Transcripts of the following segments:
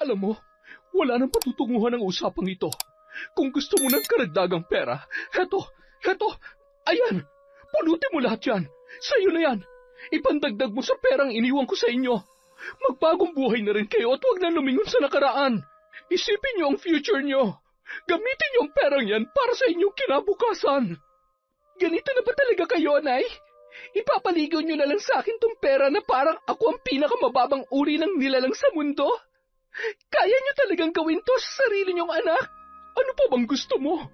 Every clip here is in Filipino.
Alam mo, wala nang patutunguhan ang usapang ito. Kung gusto mo ng karagdagang pera, heto, ayan, pulutin mo lahat yan. Sa'yo na yan. Ipandagdag mo sa perang iniwan ko sa inyo. Magbagong buhay na rin kayo at huwag na lumingon sa nakaraan. Isipin niyo ang future niyo. Gamitin niyo ang perang yan para sa inyong kinabukasan. Ganito na ba talaga kayo, Nay? Ipapaligaw niyo na lang sa akin tong pera na parang ako ang pinakamababang uri ng nilalang sa mundo? Kaya niyo talagang gawin to sa sarili niyong anak? Ano pa bang gusto mo?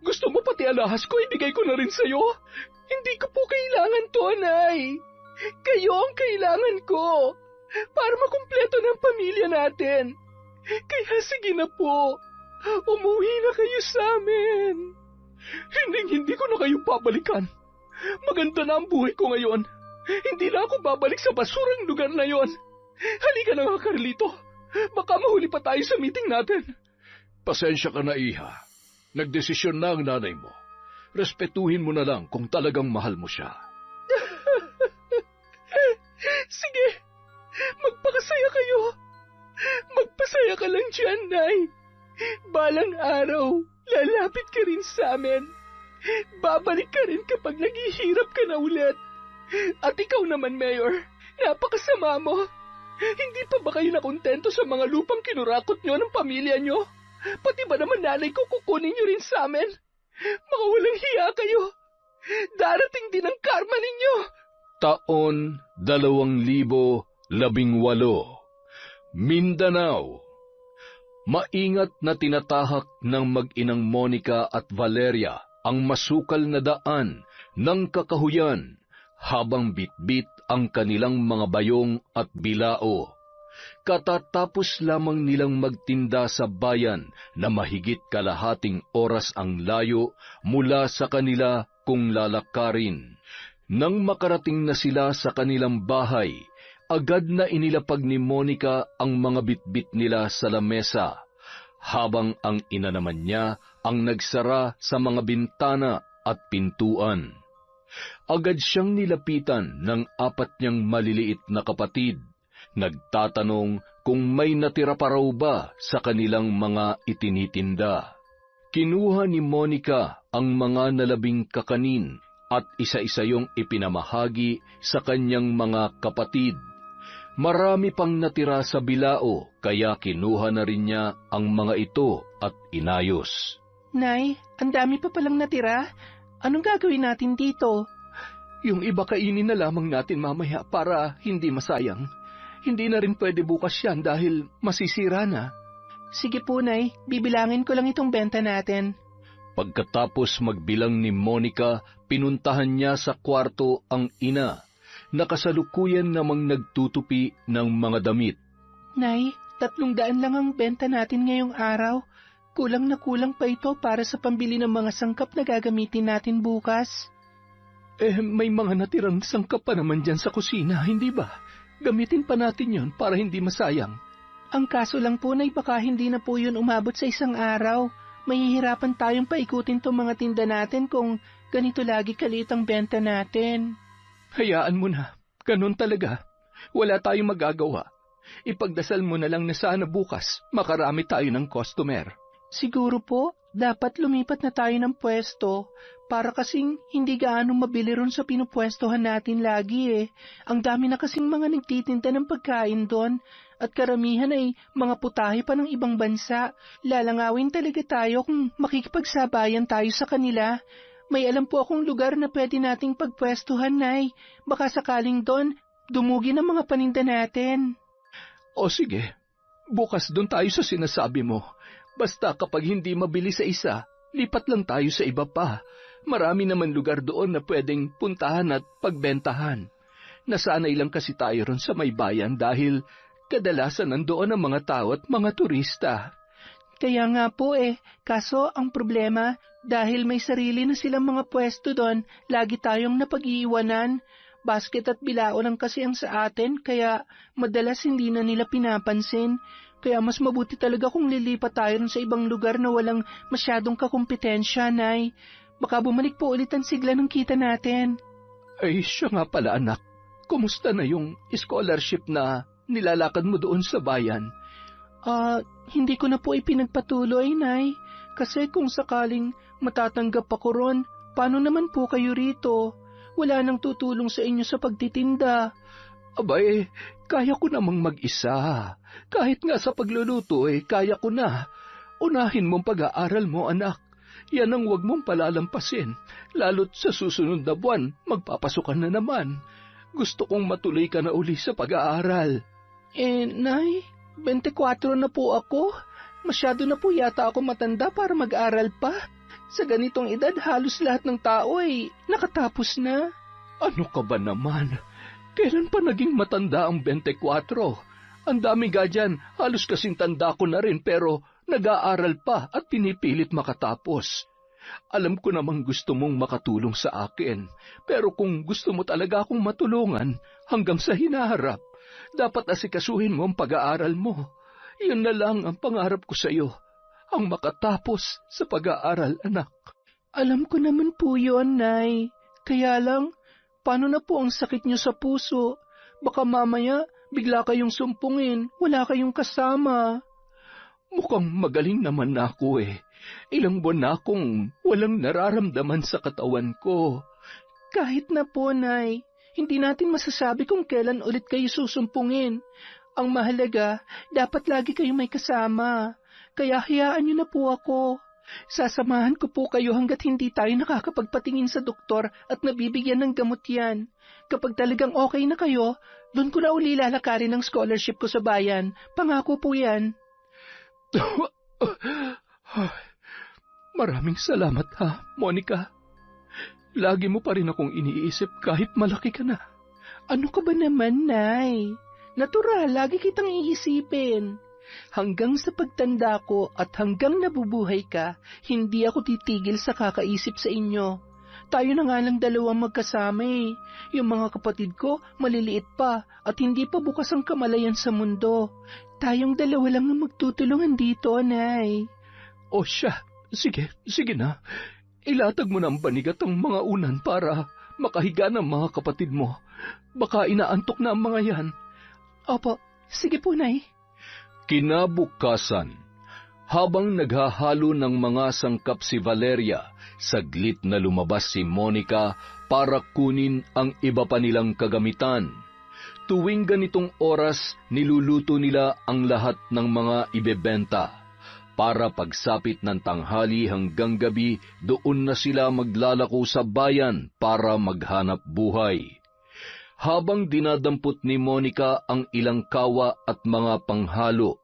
Gusto mo pati alahas ko ibigay ko na rin sa'yo? Hindi ko po kailangan to, Nay. Kayo ang kailangan ko para makumpleto ng pamilya natin. Kaya sige na po, umuwi na kayo sa amin. Hindi ko na kayo babalikan. Maganda na ang buhay ko ngayon. Hindi na ako babalik sa basurang lugar na yon. Halika na nga, Carlito. Baka mahuli pa tayo sa meeting natin. Pasensya ka na, Iha. Nagdesisyon na ang nanay mo. Respetuhin mo na lang kung talagang mahal mo siya. Sige, magpakasaya kayo. Magpasaya ka lang dyan, Nay. Balang araw, lalapit ka rin sa amin. Babalik ka rin kapag naghihirap ka na ulit. At ikaw naman, Mayor, napakasama mo. Hindi pa ba kayo nakontento sa mga lupang kinurakot nyo ng pamilya nyo? Pati ba naman nanay ko kukunin nyo rin sa amin? Mga walang hiya kayo. Darating din ang karma ninyo. Taon 2018, Mindanao. Maingat na tinatahak ng mag-inang Monica at Valeria ang masukal na daan ng kakahuyan habang bitbit ang kanilang mga bayong at bilao. Katatapos lamang nilang magtinda sa bayan na mahigit kalahating oras ang layo mula sa kanila kung lalakarin. Nang makarating na sila sa kanilang bahay, agad na inilapag ni Monica ang mga bitbit nila sa lamesa, habang ang ina naman niya ang nagsara sa mga bintana at pintuan. Agad siyang nilapitan ng 4 niyang maliliit na kapatid, nagtatanong kung may natira pa raw ba sa kanilang mga itinitinda. Kinuha ni Monica ang mga nalabing kakanin at isa-isa yung ipinamahagi sa kanyang mga kapatid. Marami pang natira sa bilao, kaya kinuha na rin niya ang mga ito at inayos. Nay, ang dami pa palang natira. Anong gagawin natin dito? Yung iba kainin na lamang natin mamaya para hindi masayang. Hindi na rin pwede bukas yan dahil masisira na. Sige po, Nay. Bibilangin ko lang itong benta natin. Pagkatapos magbilang ni Monica, pinuntahan niya sa kwarto ang ina, na kasalukuyan namang nagtutupi ng mga damit. Nay, 300 lang ang benta natin ngayong araw. Kulang na kulang pa ito para sa pambili ng mga sangkap na gagamitin natin bukas. May mga natirang sangkap pa naman dyan sa kusina, hindi ba? Gamitin pa natin yon para hindi masayang. Ang kaso lang po, Nay, baka hindi na po yun umabot sa isang araw. Mahihirapan tayong paikutin tong mga tinda natin kung ganito lagi kaliit ang benta natin. Hayaan mo na. Ganun talaga. Wala tayong magagawa. Ipagdasal mo na lang na sana bukas makarami tayo ng customer. Siguro po, dapat lumipat na tayo ng pwesto para kasing hindi gaano mabili ron sa pinupwestohan natin lagi eh. Ang dami na kasing mga nagtitinda ng pagkain doon at karamihan ay mga putahe pa ng ibang bansa. Lalangawin talaga tayo kung makikipagsabayan tayo sa kanila. May alam po akong lugar na pwede nating pagpwestuhan, Nay. Baka sakaling doon, dumugi ng mga paninda natin. O sige, bukas doon tayo sa sinasabi mo. Basta kapag hindi mabili sa isa, lipat lang tayo sa iba pa. Marami naman lugar doon na pwedeng puntahan at pagbentahan. Nasanay lang kasi tayo ron sa may bayan dahil kadalasan nandoon ang mga tao at mga turista. Kaya nga po kaso ang problema, dahil may sarili na silang mga pwesto doon, lagi tayong napag-iiwanan. Basket at bilao lang kasi ang sa atin, kaya madalas hindi na nila pinapansin. Kaya mas mabuti talaga kung lilipat tayo sa ibang lugar na walang masyadong kakumpetensya, Nay. Baka bumalik po ulit ang sigla ng kita natin. Ay, siya nga pala, anak. Kumusta na yung scholarship na nilalakad mo doon sa bayan? Hindi ko na po ipinagpatuloy, Nay. Kasi kung sakaling matatanggap ako ron, paano naman po kayo rito? Wala nang tutulong sa inyo sa pagtitinda. Abay, kaya ko namang mag-isa. Kahit nga sa pagluluto kaya ko na. Unahin mong pag-aaral mo, anak. Yan ang huwag mong palalampasin. Lalo't sa susunod na buwan, magpapasukan na naman. Gusto kong matuloy ka na uli sa pag-aaral. Nay, 24 na po ako. Masyado na po yata ako matanda para mag-aral pa. Sa ganitong edad, halos lahat ng tao nakatapos na. Ano ka ba naman? Kailan pa naging matanda ang 24? Ang dami ga dyan, halos kasing tanda ko na rin pero nag-aaral pa at pinipilit makatapos. Alam ko namang gusto mong makatulong sa akin, pero kung gusto mo talaga akong matulungan hanggang sa hinaharap, dapat asikasuhin mo ang pag-aaral mo. Yun na lang ang pangarap ko sa iyo, ang makatapos sa pag-aaral, anak. Alam ko naman po yun, Nay. Kaya lang, paano na po ang sakit niyo sa puso? Baka mamaya, bigla kayong sumpungin, wala kayong kasama. Mukhang magaling naman na ako Ilang buwan na akong walang nararamdaman sa katawan ko. Kahit na po, Nay, hindi natin masasabi kung kailan ulit kayo susumpungin. Ang mahalaga, dapat lagi kayo may kasama. Kaya hayaan niyo na po ako. Sasamahan ko po kayo hanggat hindi tayo nakakapagpatingin sa doktor at nabibigyan ng gamot yan. Kapag talagang okay na kayo, doon ko na uli lalakarin ang scholarship ko sa bayan. Pangako po yan. Maraming salamat ha, Monica. Lagi mo pa rin akong iniisip kahit malaki ka na. Ano ka ba naman, Nay? Natural, lagi kitang iisipin. Hanggang sa pagtanda ko at hanggang nabubuhay ka, hindi ako titigil sa kakaisip sa inyo. Tayo na nga lang dalawang magkasama Yung mga kapatid ko, maliliit pa at hindi pa bukas ang kamalayan sa mundo. Tayong dalawa lang ang magtutulungan dito, Nay. O siya, sige na. Ilatag mo ng banigat ang mga unan para makahiga ng mga kapatid mo. Baka inaantok na ang mga yan. Opo, sige po, Nay. Kinabukasan, habang naghahalo ng mga sangkap si Valeria, saglit na lumabas si Monica para kunin ang iba pa nilang kagamitan. Tuwing ganitong oras, niluluto nila ang lahat ng mga ibebenta. Para pagsapit ng tanghali hanggang gabi, doon na sila maglalako sa bayan para maghanap buhay. Habang dinadampot ni Monica ang ilang kawa at mga panghalo,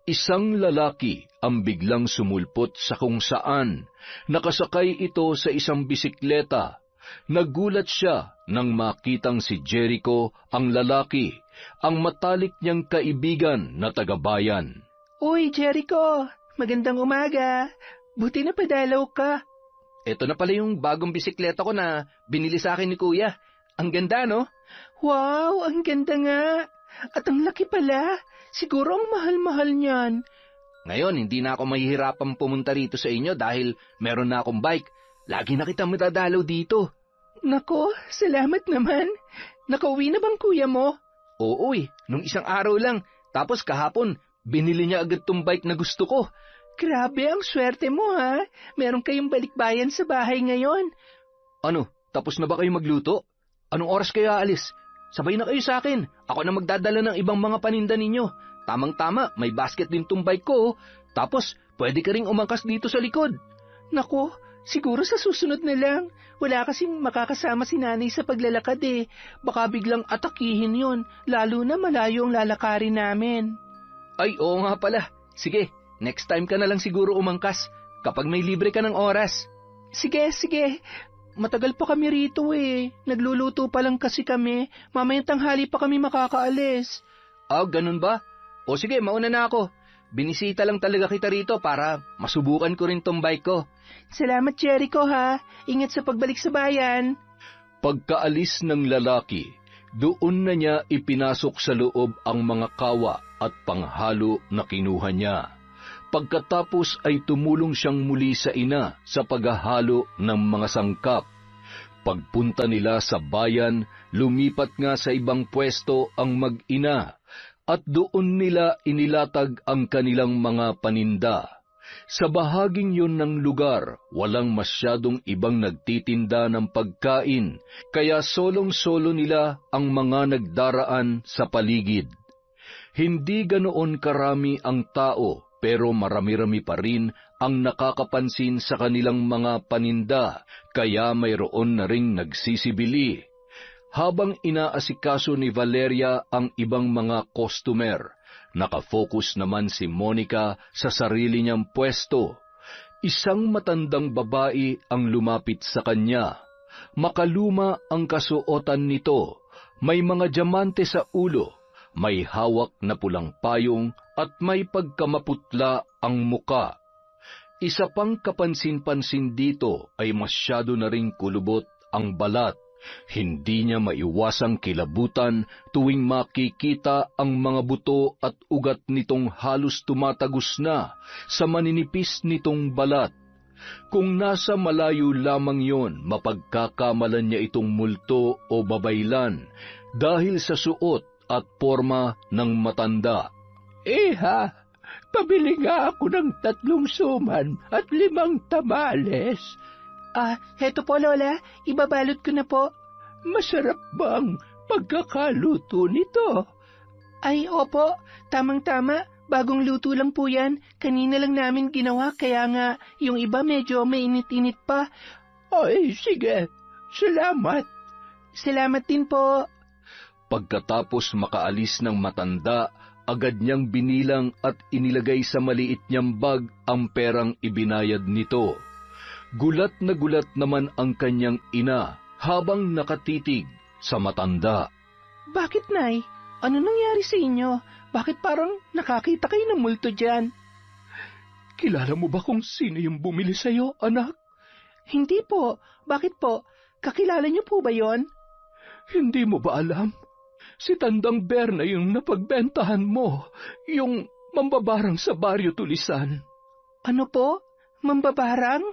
isang lalaki ang biglang sumulpot sa kung saan. Nakasakay ito sa isang bisikleta. Nagulat siya nang makitang si Jericho, ang lalaki, ang matalik niyang kaibigan na tagabayan. Uy, Jericho! Magandang umaga! Buti na padalaw ka. Ito na pala yung bagong bisikleta ko na binili sa akin ni Kuya. Ang ganda, no? Wow, ang ganda nga. At ang laki pala. Siguro ang mahal-mahal niyan. Ngayon, hindi na ako mahihirapang pumunta rito sa inyo dahil meron na akong bike. Lagi na kitang madadalaw dito. Nako, salamat naman. Nakauwi na bang kuya mo? Oo nung isang araw lang. Tapos kahapon, binili niya agad tong bike na gusto ko. Grabe, ang swerte mo ha. Meron kayong balikbayan sa bahay ngayon. Ano, tapos na ba kayo magluto? Anong oras kayo aalis? Sabay na kayo sa akin. Ako na magdadala ng ibang mga paninda ninyo. Tamang-tama, may basket din tong bike ko. Tapos, pwede ka ring umangkas dito sa likod. Nako, siguro sa susunod na lang. Wala kasing makakasama si nanay sa paglalakad Baka biglang atakihin yon, lalo na malayo ang lalakarin namin. Ay, oo nga pala. Sige, next time ka na lang siguro umangkas kapag may libre ka ng oras. Sige. Matagal pa kami rito Nagluluto pa lang kasi kami. Mamayang tanghali pa kami makakaalis. Ganun ba? O sige, mauna na ako. Binisita lang talaga kita rito para masubukan ko rin tong bike ko. Salamat, Jericho ha. Ingat sa pagbalik sa bayan. Pagkaalis ng lalaki, doon na niya ipinasok sa loob ang mga kawa at panghalo na kinuha niya. Pagkatapos ay tumulong siyang muli sa ina sa paghahalo ng mga sangkap. Pagpunta nila sa bayan, lumipat nga sa ibang pwesto ang mag-ina at doon nila inilatag ang kanilang mga paninda. Sa bahaging yun ng lugar, walang masyadong ibang nagtitinda ng pagkain, kaya solong-solo nila ang mga nagdaraan sa paligid. Hindi ganoon karami ang tao, pero marami-rami pa rin ang nakakapansin sa kanilang mga paninda, kaya mayroon na ring nagsisibili. Habang inaasikaso ni Valeria ang ibang mga customer, nakafocus naman si Monica sa sarili niyang pwesto. Isang matandang babae ang lumapit sa kanya. Makaluma ang kasuotan nito, may mga diamante sa ulo, may hawak na pulang payong at may pagkamaputla ang muka. Isa pang kapansin-pansin dito ay masyado na ring kulubot ang balat. Hindi niya maiwasang kilabutan tuwing makikita ang mga buto at ugat nitong halos tumatagos na sa maninipis nitong balat. Kung nasa malayo lamang yon, mapagkakamalan niya itong multo o babaylan dahil sa suot at porma ng matanda. Ha, pabili nga ako ng 3 suman at 5 tamales. Heto po, Lola. Ibabalot ko na po. Masarap bang pagkakaluto nito? Ay, opo. Tamang-tama. Bagong luto lang po yan. Kanina lang namin ginawa, kaya nga yung iba medyo mainit-init pa. Ay, sige. Salamat. Salamat din po. Pagkatapos makaalis ng matanda, agad niyang binilang at inilagay sa maliit niyang bag ang perang ibinayad nito. Gulat na gulat naman ang kanyang ina habang nakatitig sa matanda. Bakit, Nay? Ano nangyari sa inyo? Bakit parang nakakita kayo ng multo dyan? Kilala mo ba kung sino yung bumili sa'yo, anak? Hindi po. Bakit po? Kakilala niyo po ba yon? Hindi mo ba alam? Si Tandang Berna yung napagbentahan mo, yung mambabarang sa Baryo Tulisan. Ano po? Mambabarang?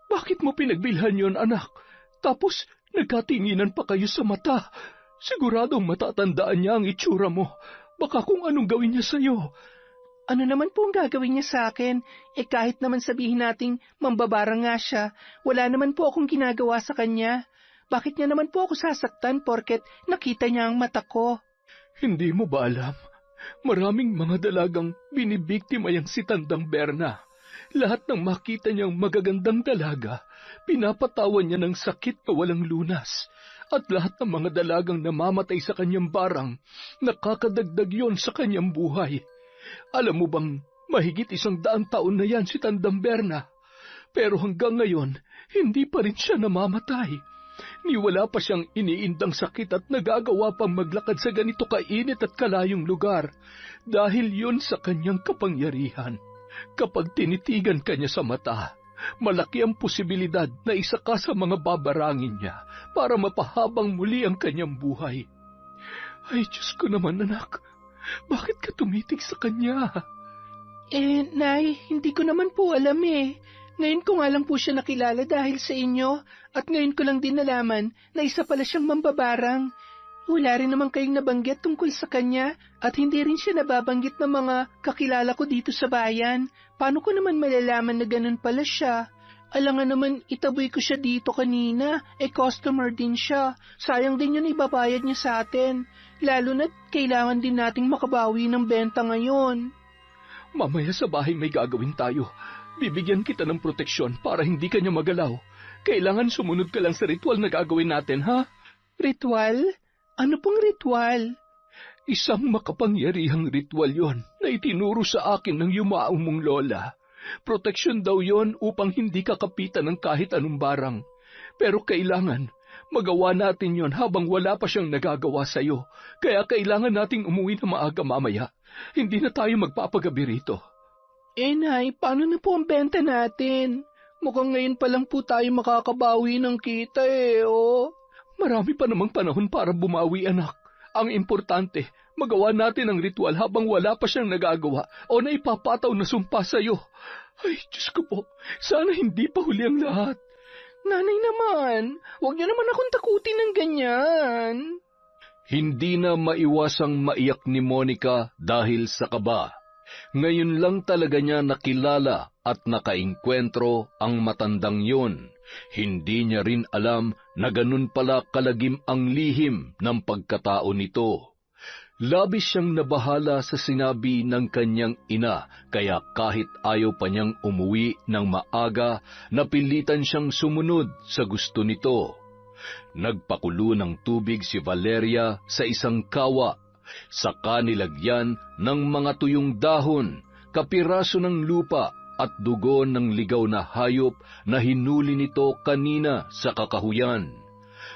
Bakit mo pinagbilhan yon, anak? Tapos nagkatinginan pa kayo sa mata. Siguradong matatandaan niya ang itsura mo. Baka kung anong gawin niya sa'yo. Ano naman po ang gagawin niya sa akin? Kahit naman sabihin nating mambabarang nga siya, wala naman po akong ginagawa sa kanya. Bakit niya naman po ako sasaktan porket nakita niya ang mata ko? Hindi mo ba alam? Maraming mga dalagang binibiktima yang si Tandang Berna. Lahat ng makita niyang magagandang dalaga, pinapatawan niya ng sakit na walang lunas. At lahat ng mga dalagang namamatay sa kanyang barang, nakakadagdag yon sa kanyang buhay. Alam mo bang mahigit 100 taon na yan si Tandang Berna? Pero hanggang ngayon, hindi pa rin siya namamatay. Ni wala pa siyang iniindang sakit at nagagawa pang maglakad sa ganito kainit at kalayong lugar dahil yun sa kanyang kapangyarihan. Kapag tinitigan ka niya sa mata, malaki ang posibilidad na isa ka sa mga babarangin niya para mapahabang muli ang kanyang buhay. Ay, Diyos ko naman, anak. Bakit ka tumitig sa kanya? Nay, hindi ko naman po alam eh. Ngayon ko nga lang po siya nakilala dahil sa inyo at ngayon ko lang din nalaman na isa pala siyang mambabarang. Wala rin naman kayong nabanggit tungkol sa kanya at hindi rin siya nababanggit ng mga kakilala ko dito sa bayan. Paano ko naman malalaman na ganun pala siya? Alangan naman itaboy ko siya dito kanina, customer din siya. Sayang din yun ibabayad niya sa atin. Lalo na't kailangan din nating makabawi ng benta ngayon. Mamaya sa bahay may gagawin tayo. Bibigyan kita ng proteksyon para hindi ka niya magalaw. Kailangan sumunod ka lang sa ritual na gagawin natin, ha? Ritual? Ano pong ritual? Isang makapangyarihang ritual yon na itinuro sa akin ng yumaong mong lola. Proteksyon daw yon upang hindi ka kapitan ng kahit anong barang. Pero kailangan, magawa natin yon habang wala pa siyang nagagawa sa'yo. Kaya kailangan nating umuwi na maaga mamaya. Hindi na tayo magpapagabi rito. Nay, paano na po ang benta natin? Mukhang ngayon pa lang po tayo makakabawi ng kita oh. Marami pa namang panahon para bumawi, anak. Ang importante, magawa natin ang ritual habang wala pa siyang nagagawa o na ipapataw na sumpa sa'yo. Ay, Diyos ko po, sana hindi pa huli ang lahat. Nanay naman, huwag niyo naman akong takutin ng ganyan. Hindi na maiwasang maiyak ni Monica dahil sa kaba. Ngayon lang talaga niya nakilala at nakaengkwentro ang matandang yon. Hindi niya rin alam na ganun pala kalagim ang lihim ng pagkatao nito. Labis siyang nabahala sa sinabi ng kanyang ina, kaya kahit ayaw pa niyang umuwi ng maaga, napilitan siyang sumunod sa gusto nito. Nagpakulo ng tubig si Valeria sa isang kawa, saka nilagyan ng mga tuyong dahon, kapiraso ng lupa at dugo ng ligaw na hayop na hinuli nito kanina sa kakahuyan.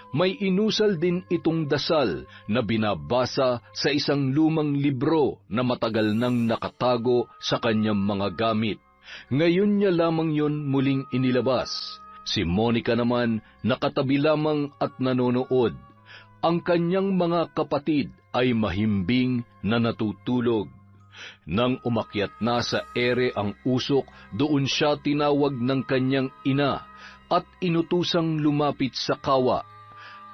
May inusal din itong dasal na binabasa sa isang lumang libro na matagal nang nakatago sa kanyang mga gamit. Ngayon niya lamang yon muling inilabas. Si Monica naman nakatabi lamang at nanonood. Ang kanyang mga kapatid ay mahimbing na natutulog. Nang umakyat na sa ere ang usok, doon siya tinawag ng kanyang ina at inutusang lumapit sa kawa.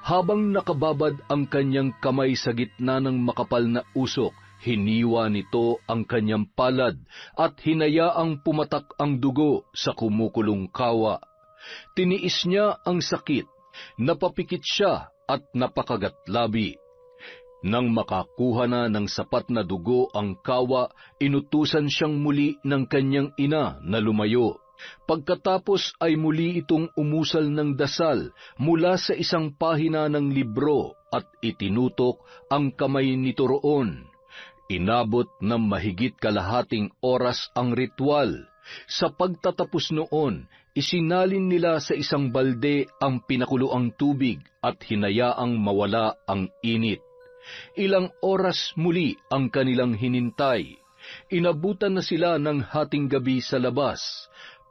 Habang nakababad ang kanyang kamay sa gitna ng makapal na usok, hiniwa nito ang kanyang palad at hinayaang pumatak ang dugo sa kumukulong kawa. Tiniis niya ang sakit, napapikit siya at napakagatlabi. Nang makakuha na ng sapat na dugo ang kawa, inutusan siyang muli ng kanyang ina na lumayo. Pagkatapos ay muli itong umusal ng dasal mula sa isang pahina ng libro at itinutok ang kamay nito roon. Inabot ng mahigit kalahating oras ang ritual. Sa pagtatapos noon, isinalin nila sa isang balde ang pinakuloang tubig at hinayaang mawala ang init. Ilang oras muli ang kanilang hinintay. Inabutan na sila ng hating gabi sa labas.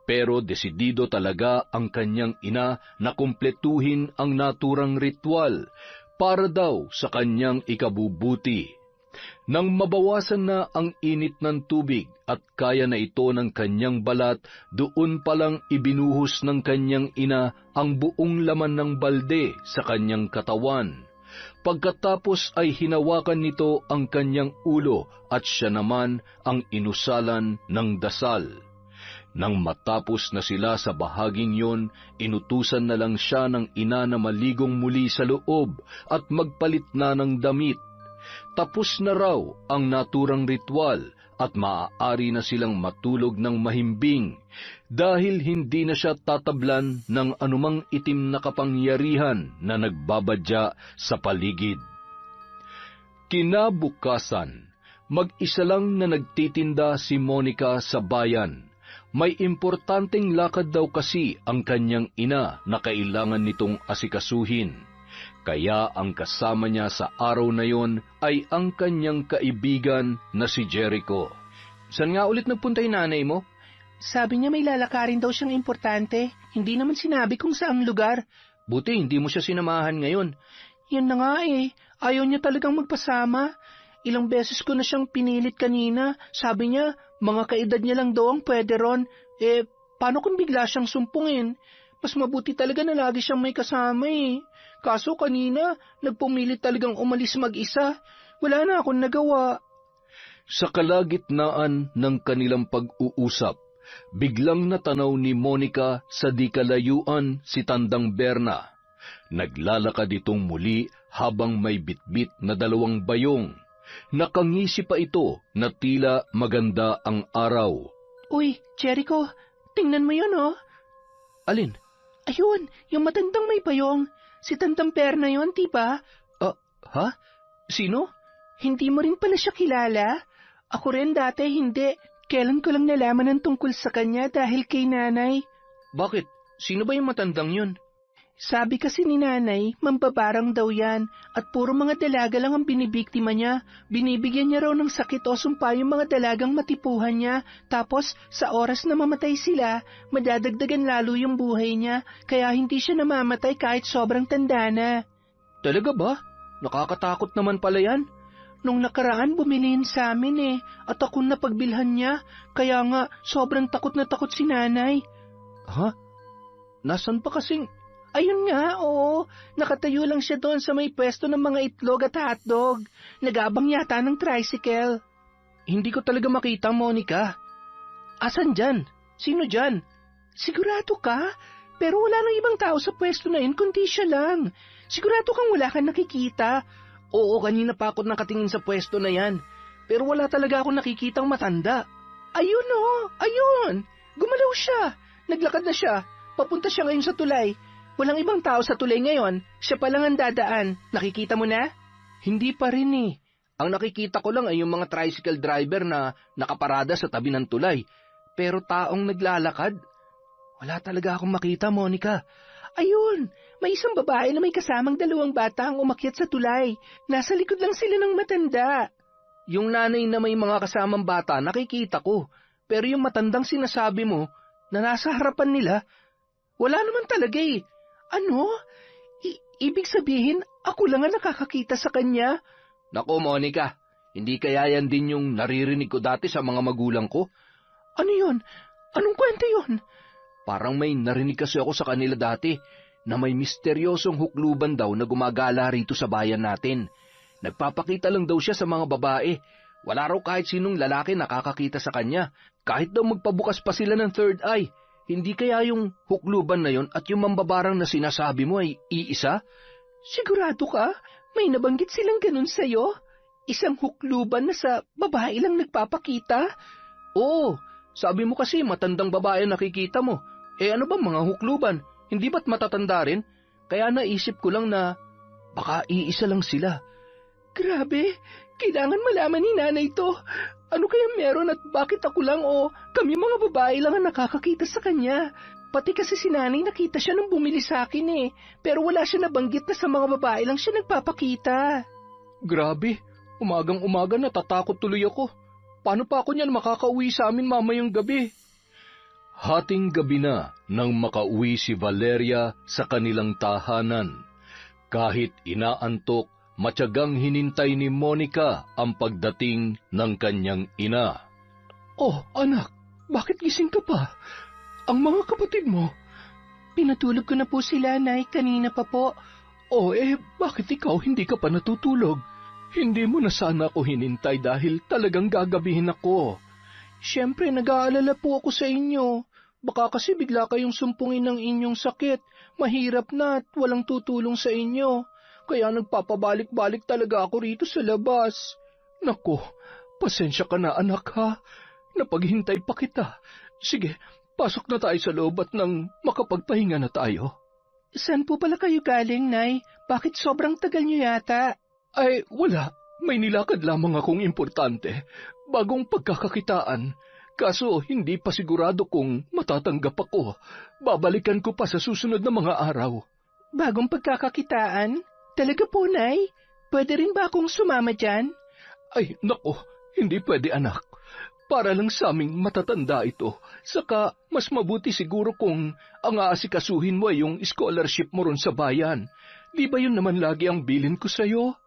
Pero desidido talaga ang kanyang ina na kumpletuhin ang naturang ritual para daw sa kanyang ikabubuti. Nang mabawasan na ang init ng tubig at kaya na ito ng kanyang balat, doon palang ibinuhos ng kanyang ina ang buong laman ng balde sa kanyang katawan. Pagkatapos ay hinawakan nito ang kanyang ulo at siya naman ang inusalan ng dasal. Nang matapos na sila sa bahaging yon, inutusan na lang siya ng ina na maligong muli sa loob at magpalit na ng damit. Tapos na raw ang naturang ritual at maaari na silang matulog ng mahimbing dahil hindi na siya tatablan ng anumang itim na kapangyarihan na nagbabadya sa paligid. Kinabukasan, mag-isa lang na nagtitinda si Monica sa bayan. May importanteng lakad daw kasi ang kanyang ina na kailangan nitong asikasuhin. Kaya ang kasama niya sa araw na yon ay ang kanyang kaibigan na si Jericho. Saan nga ulit nagpunta yung nanay mo? Sabi niya may lalakarin daw siyang importante. Hindi naman sinabi kung saang lugar. Buti hindi mo siya sinamahan ngayon. Yan na nga eh. Ayaw niya talagang magpasama. Ilang beses ko na siyang pinilit kanina. Sabi niya, mga kaedad niya lang daw ang pwede ron. Paano kung bigla siyang sumpungin? Mas mabuti talaga na lagi siyang may kasama eh. Kaso kanina, nagpumilit talagang umalis mag-isa. Wala na akong nagawa. Sa kalagitnaan ng kanilang pag-uusap, biglang natanaw ni Monica sa di kalayuan si Tandang Berna. Naglalakad itong muli habang may bitbit na 2 bayong. Nakangisi pa ito na tila maganda ang araw. Uy, Jericho, tingnan mo yun oh. Alin? Ayun, yung matandang may bayong. Si Tandang Berna yun, diba? Ha? Sino? Hindi mo rin pala siya kilala? Ako rin dati hindi. Kailan ko lang nalaman ang tungkol sa kanya dahil kay nanay. Bakit? Sino ba yung matandang yun? Sabi kasi ni nanay, mambabarang daw yan at puro mga dalaga lang ang binibiktima niya. Binibigyan niya raw ng sakit o sumpa yung mga dalagang matipuhan niya. Tapos sa oras na mamatay sila, madadagdagan lalo yung buhay niya. Kaya hindi siya namamatay kahit sobrang tanda na. Talaga ba? Nakakatakot naman pala yan. Nung nakaraan bumiliin sa amin at ako napagbilhan niya. Kaya nga sobrang takot na takot si nanay. Ha? Nasaan pa kasing... Ayun nga, oo. Nakatayo lang siya doon sa may pwesto ng mga itlog at hotdog. Nag-abang yata ng tricycle. Hindi ko talaga makita, Monica. Asan dyan? Sino dyan? Sigurado ka? Pero wala nang ibang tao sa pwesto na yun kundi siya lang. Sigurado kang wala kang nakikita. Oo, kanina pa ako nakatingin sa pwesto na yan. Pero wala talaga akong nakikitang matanda. Ayun ayun. Gumalaw siya. Naglakad na siya. Papunta siya ngayon sa tulay. Walang ibang tao sa tulay ngayon. Siya pa lang ang dadaan. Nakikita mo na? Hindi pa rin eh. Ang nakikita ko lang ay yung mga tricycle driver na nakaparada sa tabi ng tulay. Pero taong naglalakad, wala talaga akong makita, Monica. Ayun, may isang babae na may kasamang 2 bata ang umakyat sa tulay. Nasa likod lang sila ng matanda. Yung nanay na may mga kasamang bata, nakikita ko. Pero yung matandang sinasabi mo, na nasa harapan nila, wala naman talaga eh. Ano? Ibig sabihin, ako lang ang nakakakita sa kanya? Nako, Monica, hindi kaya yan din yung naririnig ko dati sa mga magulang ko? Ano yun? Anong kwento yun? Parang may narinig kasi ako sa kanila dati na may misteryosong hukluban daw na gumagala rito sa bayan natin. Nagpapakita lang daw siya sa mga babae. Wala raw kahit sinong lalaki nakakakita sa kanya. Kahit daw magpabukas pa sila ng third eye. Hindi kaya yung hukluban na yon at yung mambabarang na sinasabi mo ay iisa? Sigurado ka? May nabanggit silang ganun sa'yo? Isang hukluban na sa babae lang nagpapakita? Oo, sabi mo kasi matandang babae nakikita mo. Ano ba mga hukluban? Hindi ba't matatanda rin? Kaya naisip ko lang na baka iisa lang sila. Grabe, kailangan malaman ni nanay to. Ano kaya meron at bakit ako lang o kami mga babae lang ang nakakakita sa kanya? Pati kasi si nanay nakita siya nung bumili sa akin eh. Pero wala siya nabanggit na sa mga babae lang siya nagpapakita. Grabe, umagang-umaga natatakot tuloy ako. Paano pa ako niyan makakauwi sa amin mamayang gabi? Hating gabi na nang makauwi si Valeria sa kanilang tahanan. Kahit inaantok, matyagang hinintay ni Monica ang pagdating ng kanyang ina. Oh, anak, bakit gising ka pa? Ang mga kapatid mo? Pinatulog ko na po sila, Nay, kanina pa po. Oh, bakit ikaw hindi ka pa natutulog? Hindi mo na sana ako hinintay dahil talagang gagabihin ako. Siyempre, nag-aalala po ako sa inyo. Baka kasi bigla kayong sumpungin ng inyong sakit. Mahirap na at walang tutulong sa inyo. Kaya nagpapabalik-balik talaga ako rito sa labas. Nako, pasensya ka na anak ha. Napaghintay pa kita. Sige, pasok na tayo sa loob at nang makapagpahinga na tayo. Saan po pala kayo galing, Nay? Bakit sobrang tagal niyo yata? Ay, wala. May nilakad lamang akong importante. Bagong pagkakakitaan. Kaso hindi pa sigurado kung matatanggap ako. Babalikan ko pa sa susunod na mga araw. Bagong pagkakakitaan? Talaga po, Nay? Pwede rin ba akong sumama dyan? Ay, nako, hindi pwede anak. Para lang sa aming matatanda ito. Saka, mas mabuti siguro kung ang aasikasuhin mo ay yung scholarship mo ron sa bayan. Di ba yun naman lagi ang bilin ko sa'yo?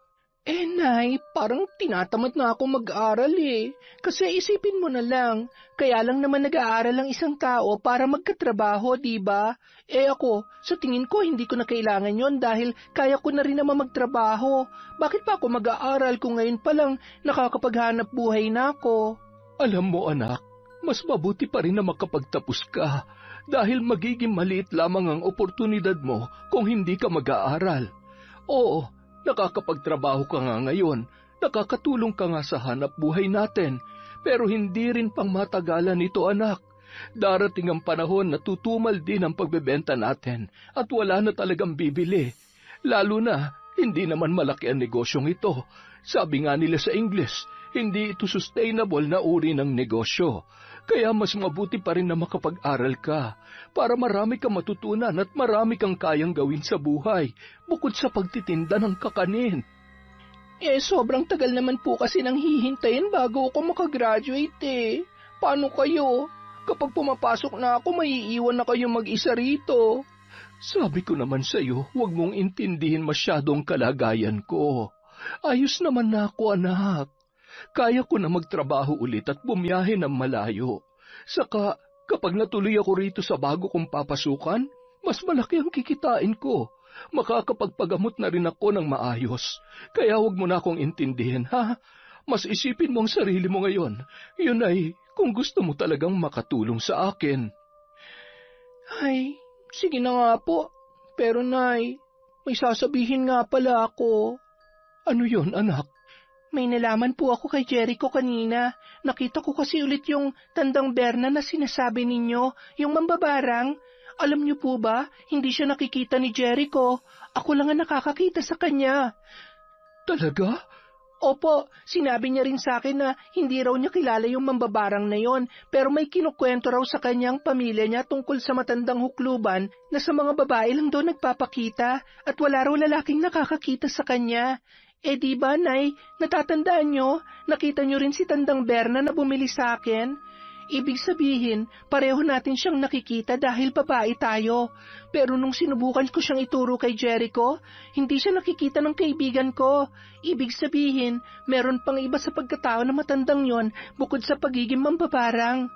Nay, parang tinatamad na ako mag-aral eh. Kasi isipin mo na lang, kaya lang naman nag-aaral ang isang tao para magkatrabaho, di ba? Ako, sa tingin ko hindi ko na kailangan yon dahil kaya ko na rin naman magtrabaho. Bakit pa ako mag-aaral kung ngayon pa lang nakakapaghanap buhay na ako? Alam mo anak, mas mabuti pa rin na makapagtapos ka dahil magiging maliit lamang ang oportunidad mo kung hindi ka mag-aaral. Oo, nakakapagtrabaho ka nga ngayon, nakakatulong ka nga sa hanap buhay natin, pero hindi rin pang matagalan ito anak. Darating ang panahon na tutumal din ang pagbebenta natin at wala na talagang bibili. Lalo na, hindi naman malaki ang negosyong ito. Sabi nga nila sa Ingles, hindi ito sustainable na uri ng negosyo. Kaya mas mabuti pa rin na makapag-aral ka para marami kang matutunan at marami kang kayang gawin sa buhay bukod sa pagtitinda ng kakanin. Sobrang tagal naman po kasi nang hihintayin bago ako makagraduate eh. Paano kayo? Kapag pumapasok na ako, maiiwan na kayo mag-isa rito. Sabi ko naman sa'yo, huwag mong intindihin masyadong kalagayan ko. Ayos naman na ako anak. Kaya ko na magtrabaho ulit at bumiyahe ng malayo. Saka, kapag natuloy ako rito sa bago kong papasukan, mas malaki ang kikitain ko. Makakapagpagamot na rin ako ng maayos. Kaya huwag mo na akong intindihin, ha? Mas isipin mo ang sarili mo ngayon. Yun ay kung gusto mo talagang makatulong sa akin. Ay, sige na nga po. Pero Nay, may sasabihin nga pala ako. Ano yon, anak? May nalaman po ako kay Jericho kanina. Nakita ko kasi ulit yung tandang Berna na sinasabi ninyo, yung mambabarang. Alam niyo po ba, hindi siya nakikita ni Jericho. Ako lang ang nakakakita sa kanya. Talaga? Opo, sinabi niya rin sa akin na hindi raw niya kilala yung mambabarang na yon, pero may kinukwento raw sa kanyang pamilya niya tungkol sa matandang hukluban na sa mga babae lang daw nagpapakita at wala raw lalaking nakakakita sa kanya. Eh di ba, Nay, natatandaan niyo, nakita niyo rin si Tandang Berna na bumili sa akin? Ibig sabihin, pareho natin siyang nakikita dahil babae tayo. Pero nung sinubukan ko siyang ituro kay Jericho, hindi siya nakikita ng kaibigan ko. Ibig sabihin, meron pang iba sa pagkatao na matandang yon bukod sa pagiging mambabarang.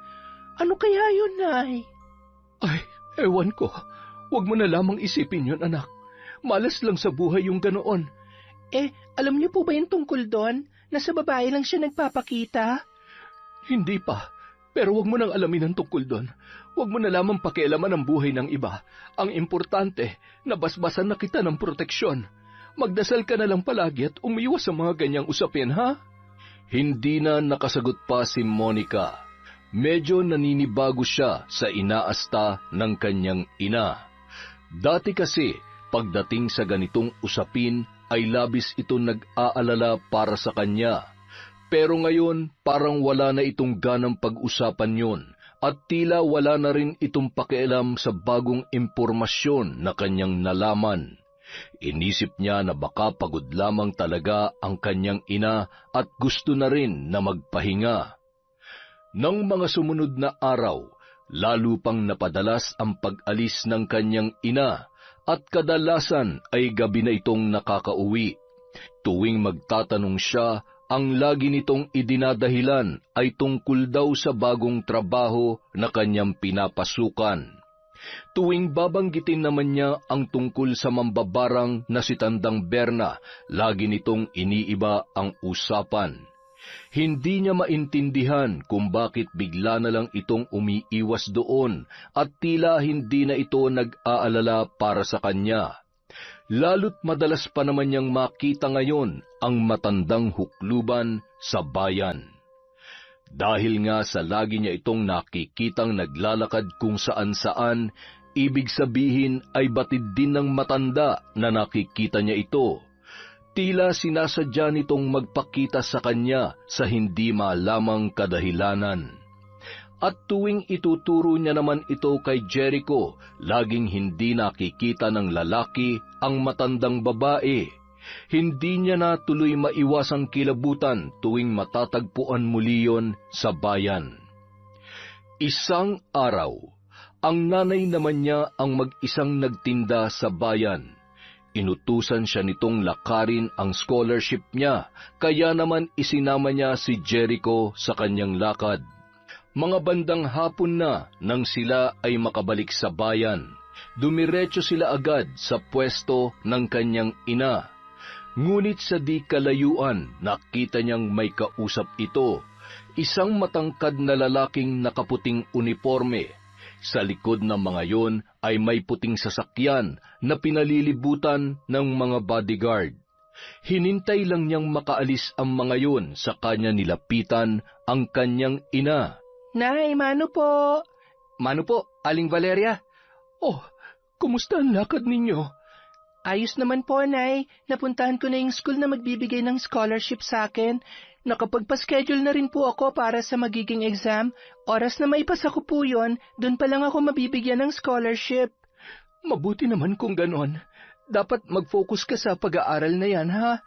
Ano kaya yun, Nay? Ay, ewan ko. Huwag mo na lamang isipin yun, anak. Malas lang sa buhay yung ganoon. Eh, alam niyo po ba yung tungkol doon? Na sa babae lang siya nagpapakita? Hindi pa. Pero huwag mo nang alamin ang tungkol doon. Huwag mo na lamang pakialaman ang buhay ng iba. Ang importante, nabasbasan na kita ng proteksyon. Magdasal ka na lang palagi at umiwas sa mga ganyang usapin, ha? Hindi na nakasagot pa si Monica. Medyo naninibago siya sa inaasta ng kanyang ina. Dati kasi, pagdating sa ganitong usapin, ay labis ito nag-aalala para sa kanya. Pero ngayon, parang wala na itong ganang pag-usapan yon at tila wala na rin itong pakialam sa bagong impormasyon na kanyang nalaman. Inisip niya na baka pagod lamang talaga ang kanyang ina at gusto na rin na magpahinga. Nang mga sumunod na araw, lalo pang napadalas ang pag-alis ng kanyang ina at kadalasan ay gabi na itong nakakauwi. Tuwing magtatanong siya, ang lagi nitong idinadahilan ay tungkol daw sa bagong trabaho na kanyang pinapasukan. Tuwing babanggitin naman niya ang tungkol sa mambabarang na si Tandang Berna, lagi nitong iniiba ang usapan. Hindi niya maintindihan kung bakit bigla na lang itong umiiwas doon at tila hindi na ito nag-aalala para sa kanya. Lalo't madalas pa naman niyang makita ngayon ang matandang hukluban sa bayan. Dahil nga sa lagi niya itong nakikitang naglalakad kung saan-saan, ibig sabihin ay batid din ng matanda na nakikita niya ito. Tila sinasadya nitong magpakita sa kanya sa hindi malamang kadahilanan. At tuwing ituturo niya naman ito kay Jericho, laging hindi nakikita ng lalaki ang matandang babae. Hindi niya na tuloy maiwasang kilabutan tuwing matatagpuan muli yon sa bayan. Isang araw, ang nanay naman niya ang mag-isang nagtinda sa bayan. Inutusan siya nitong lakarin ang scholarship niya, kaya naman isinama niya si Jericho sa kanyang lakad. Mga bandang hapon na nang sila ay makabalik sa bayan, dumiretso sila agad sa pwesto ng kanyang ina. Ngunit sa di kalayuan, nakita niyang may kausap ito, isang matangkad na lalaking nakaputing uniforme. Sa likod ng mga yon ay may puting sasakyan na pinalilibutan ng mga bodyguard. Hinintay lang niyang makaalis ang mga yon sa kanya nilapitan ang kanyang ina. Nay, mano po? Mano po, Aling Valeria? Oh, kumusta ang lakad ninyo? Ayos naman po, Nay. Napuntahan ko na yung school na magbibigay ng scholarship sa akin. Nakapagpa-schedule na rin po ako para sa magiging exam. Oras na maipasa ko po yun, dun pa lang ako mabibigyan ng scholarship. Mabuti naman kung ganon. Dapat mag-focus ka sa pag-aaral na yan, ha?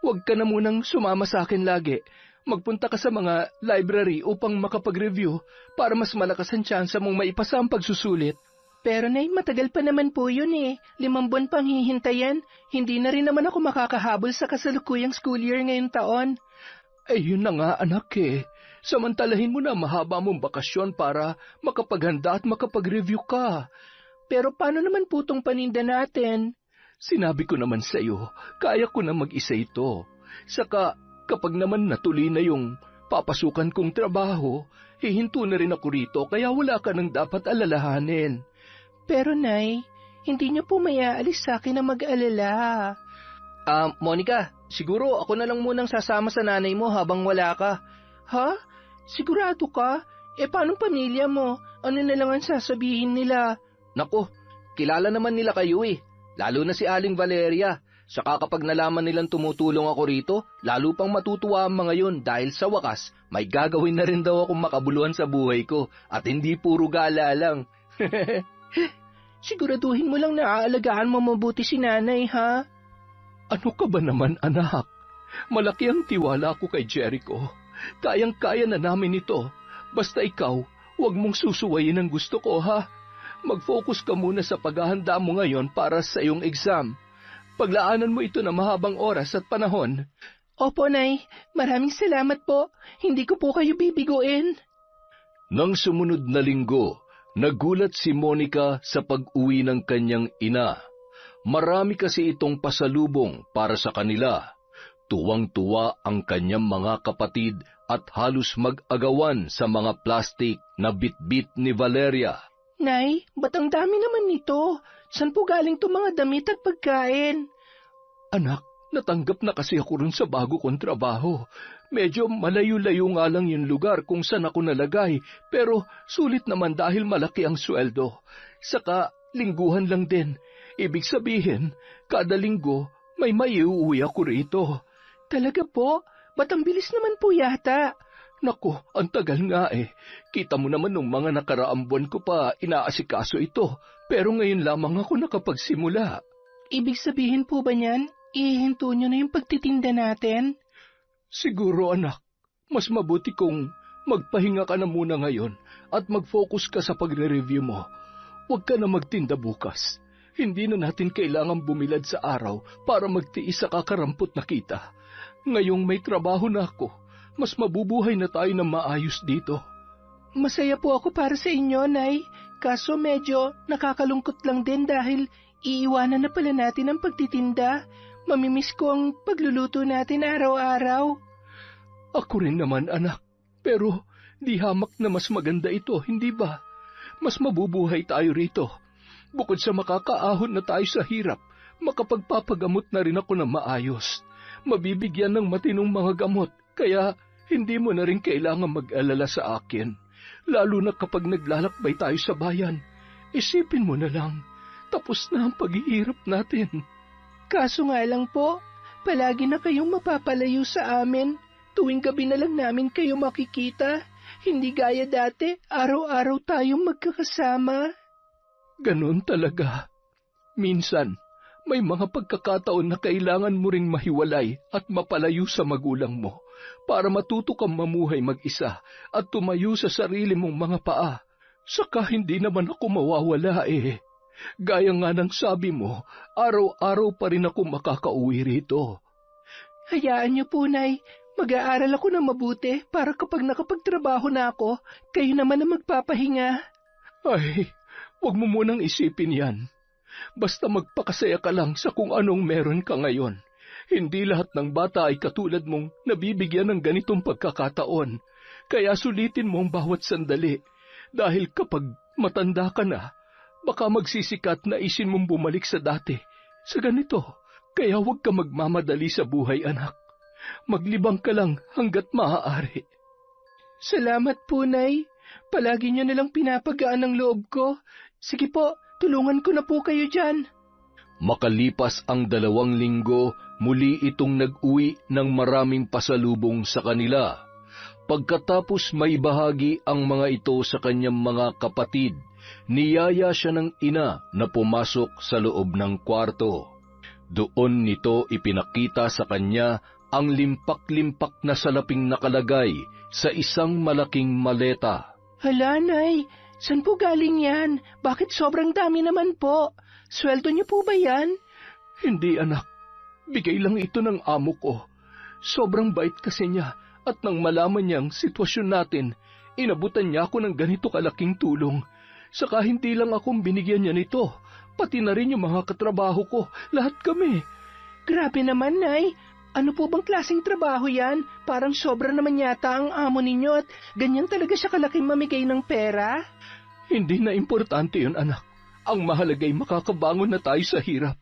Huwag ka na munang sumama sa akin lagi. Magpunta ka sa mga library upang makapag-review para mas malakas ang tsansa mong maipasa ang pagsusulit. Pero Nay, matagal pa naman po yun eh. 5 buwan pang hihintayin. Hindi na rin naman ako makakahabol sa kasalukuyang school year ngayong taon. Eh yun na nga anak eh. Samantalahin mo na mahaba mong bakasyon para makapaghanda at makapag-review ka. pero paano naman po tong paninda natin? Sinabi ko naman sa iyo, kaya ko na mag-isa ito. Saka, kapag naman natuloy na yung papasukan kong trabaho, hihinto na rin ako rito kaya wala ka nang dapat alalahanin. Pero Nay, hindi niyo po may aalis sa akin na mag-alala. Monica, siguro ako na lang munang sasama sa nanay mo habang wala ka. Ha? Sigurado ka? Paano pamilya mo? Ano na lang ang sasabihin nila? Nako, kilala naman nila kayo eh. Lalo na si Aling Valeria. Saka kapag nalaman nilang tumutulong ako rito, lalo pang matutuwa ang mga yun dahil sa wakas, may gagawin na rin daw akong makabuluhan sa buhay ko at hindi puro gala lang. Siguraduhin mo lang na aalagaan mo mabuti si nanay, ha? Ano ka ba naman, anak? Malaki ang tiwala ko kay Jericho. Kayang-kaya na namin ito. Basta ikaw, huwag mong susuwayin ang gusto ko, ha? Mag-focus ka muna sa paghahanda mo ngayon para sa iyong exam. Paglaanan mo ito na mahabang oras at panahon. Opo, Nay. Maraming salamat po. Hindi ko po kayo bibiguin. Nang sumunod na linggo, nagulat si Monica sa pag-uwi ng kanyang ina. Marami kasi itong pasalubong para sa kanila. Tuwang-tuwa ang kanyang mga kapatid at halos mag-agawan sa mga plastik na bitbit ni Valeria. Nay, ba't ang dami naman nito? San po galing to mga damit at pagkain? Anak, natanggap na kasi ako rin sa bago kong trabaho. Medyo malayo-layo nga lang yung lugar kung saan ako nalagay, pero sulit naman dahil malaki ang sweldo. Saka, lingguhan lang din. Ibig sabihin, kada linggo, may maiuwi ako rito. Talaga po? Ba't ang bilis naman po yata? Nako, ang tagal nga eh. Kita mo naman nung mga nakaraang buwan ko pa inaasikaso ito, pero ngayon lamang ako nakapagsimula. Ibig sabihin po ba niyan, ihinto nyo na yung pagtitinda natin? Siguro anak, mas mabuti kung magpahinga ka na muna ngayon at mag-focus ka sa pagre-review mo. Huwag ka na magtinda bukas. Hindi na natin kailangang bumilad sa araw para magtiis sa kakarampot na kita. Ngayong may trabaho na ako, mas mabubuhay na tayo ng maayos dito. Masaya po ako para sa inyo, Nay. Kaso medyo nakakalungkot lang din dahil iiwanan na pala natin ang pagtitinda. Mamimiss ko ang pagluluto natin araw-araw. Ako rin naman, anak. Pero di hamak na mas maganda ito, hindi ba? Mas mabubuhay tayo rito. Bukod sa makakaahon na tayo sa hirap, makapagpapagamot na rin ako ng maayos. Mabibigyan ng matinong mga gamot, kaya hindi mo na rin kailangan mag-alala sa akin. Lalo na kapag naglalakbay tayo sa bayan. Isipin mo na lang, tapos na ang paghihirap natin. Kaso nga lang po, palagi na kayong mapapalayo sa amin. Tuwing gabi na lang namin kayo makikita. Hindi gaya dati, araw-araw tayong magkakasama. Ganon talaga. Minsan, may mga pagkakataon na kailangan mo ring mahiwalay at mapalayo sa magulang mo para matuto kang mamuhay mag-isa at tumayo sa sarili mong mga paa. Saka hindi naman ako mawawala eh. Gaya nga ng sabi mo, araw-araw pa rin ako makakauwi rito. Hayaan niyo po, Nay. Mag-aaral ako ng mabuti para kapag nakapagtrabaho na ako, kayo naman ang magpapahinga. Ay, huwag mo munang isipin yan. Basta magpakasaya ka lang sa kung anong meron ka ngayon. Hindi lahat ng bata ay katulad mong nabibigyan ng ganitong pagkakataon. Kaya sulitin mo ang bawat sandali. Dahil kapag matanda ka na, baka magsisikat na isin mong bumalik sa dati. Sa ganito, kaya huwag ka magmamadali sa buhay, anak. Maglibang ka lang hanggat maaari. Salamat po, Nay. Palagi niyo nalang pinapagaan ang loob ko. Sige po, tulungan ko na po kayo dyan. Makalipas ang 2 linggo, muli itong nag-uwi ng maraming pasalubong sa kanila. Pagkatapos may bahagi ang mga ito sa kanyang mga kapatid, niyaya siya ng ina na pumasok sa loob ng kwarto. Doon nito ipinakita sa kanya ang limpak-limpak na salaping nakalagay sa isang malaking maleta. Hala, Nay, saan po galing yan? Bakit sobrang dami naman po? Sweldo niyo po ba yan? Hindi, anak. Bigay lang ito ng amo ko. Sobrang bait kasi niya at nang malaman niyang sitwasyon natin, inabutan niya ako ng ganito kalaking tulong. Saka hindi lang akong binigyan niya nito, pati na rin yung mga katrabaho ko, lahat kami. Grabe naman, Nay. Ano po bang klaseng trabaho yan? Parang sobra naman yata ang amo ninyo at ganyan talaga siya kalaking mamigay ng pera? Hindi na importante yun, anak. Ang mahalagay makakabangon na tayo sa hirap.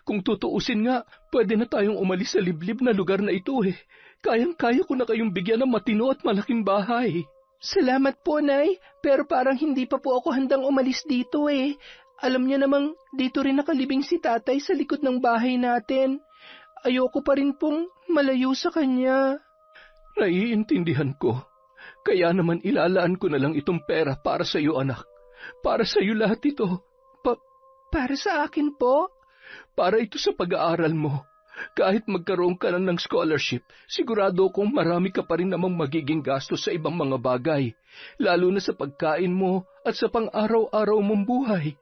Kung tutuusin nga, pwede na tayong umalis sa liblib na lugar na ito eh. Kayang-kaya ko na kayong bigyan ng matino at malaking bahay. Salamat po, Nay. Pero parang hindi pa po ako handang umalis dito eh. Alam niyo namang dito rin nakalibing si tatay sa likod ng bahay natin. Ayoko pa rin pong malayo sa kanya. Naiintindihan ko. Kaya naman ilalaan ko na lang itong pera para sa iyo, anak. Para sa iyo lahat ito. Para sa akin po? Para ito sa pag-aaral mo. Kahit magkaroon ka na ng scholarship, sigurado kong marami ka pa rin namang magiging gastos sa ibang mga bagay, lalo na sa pagkain mo at sa pang-araw-araw mong buhay.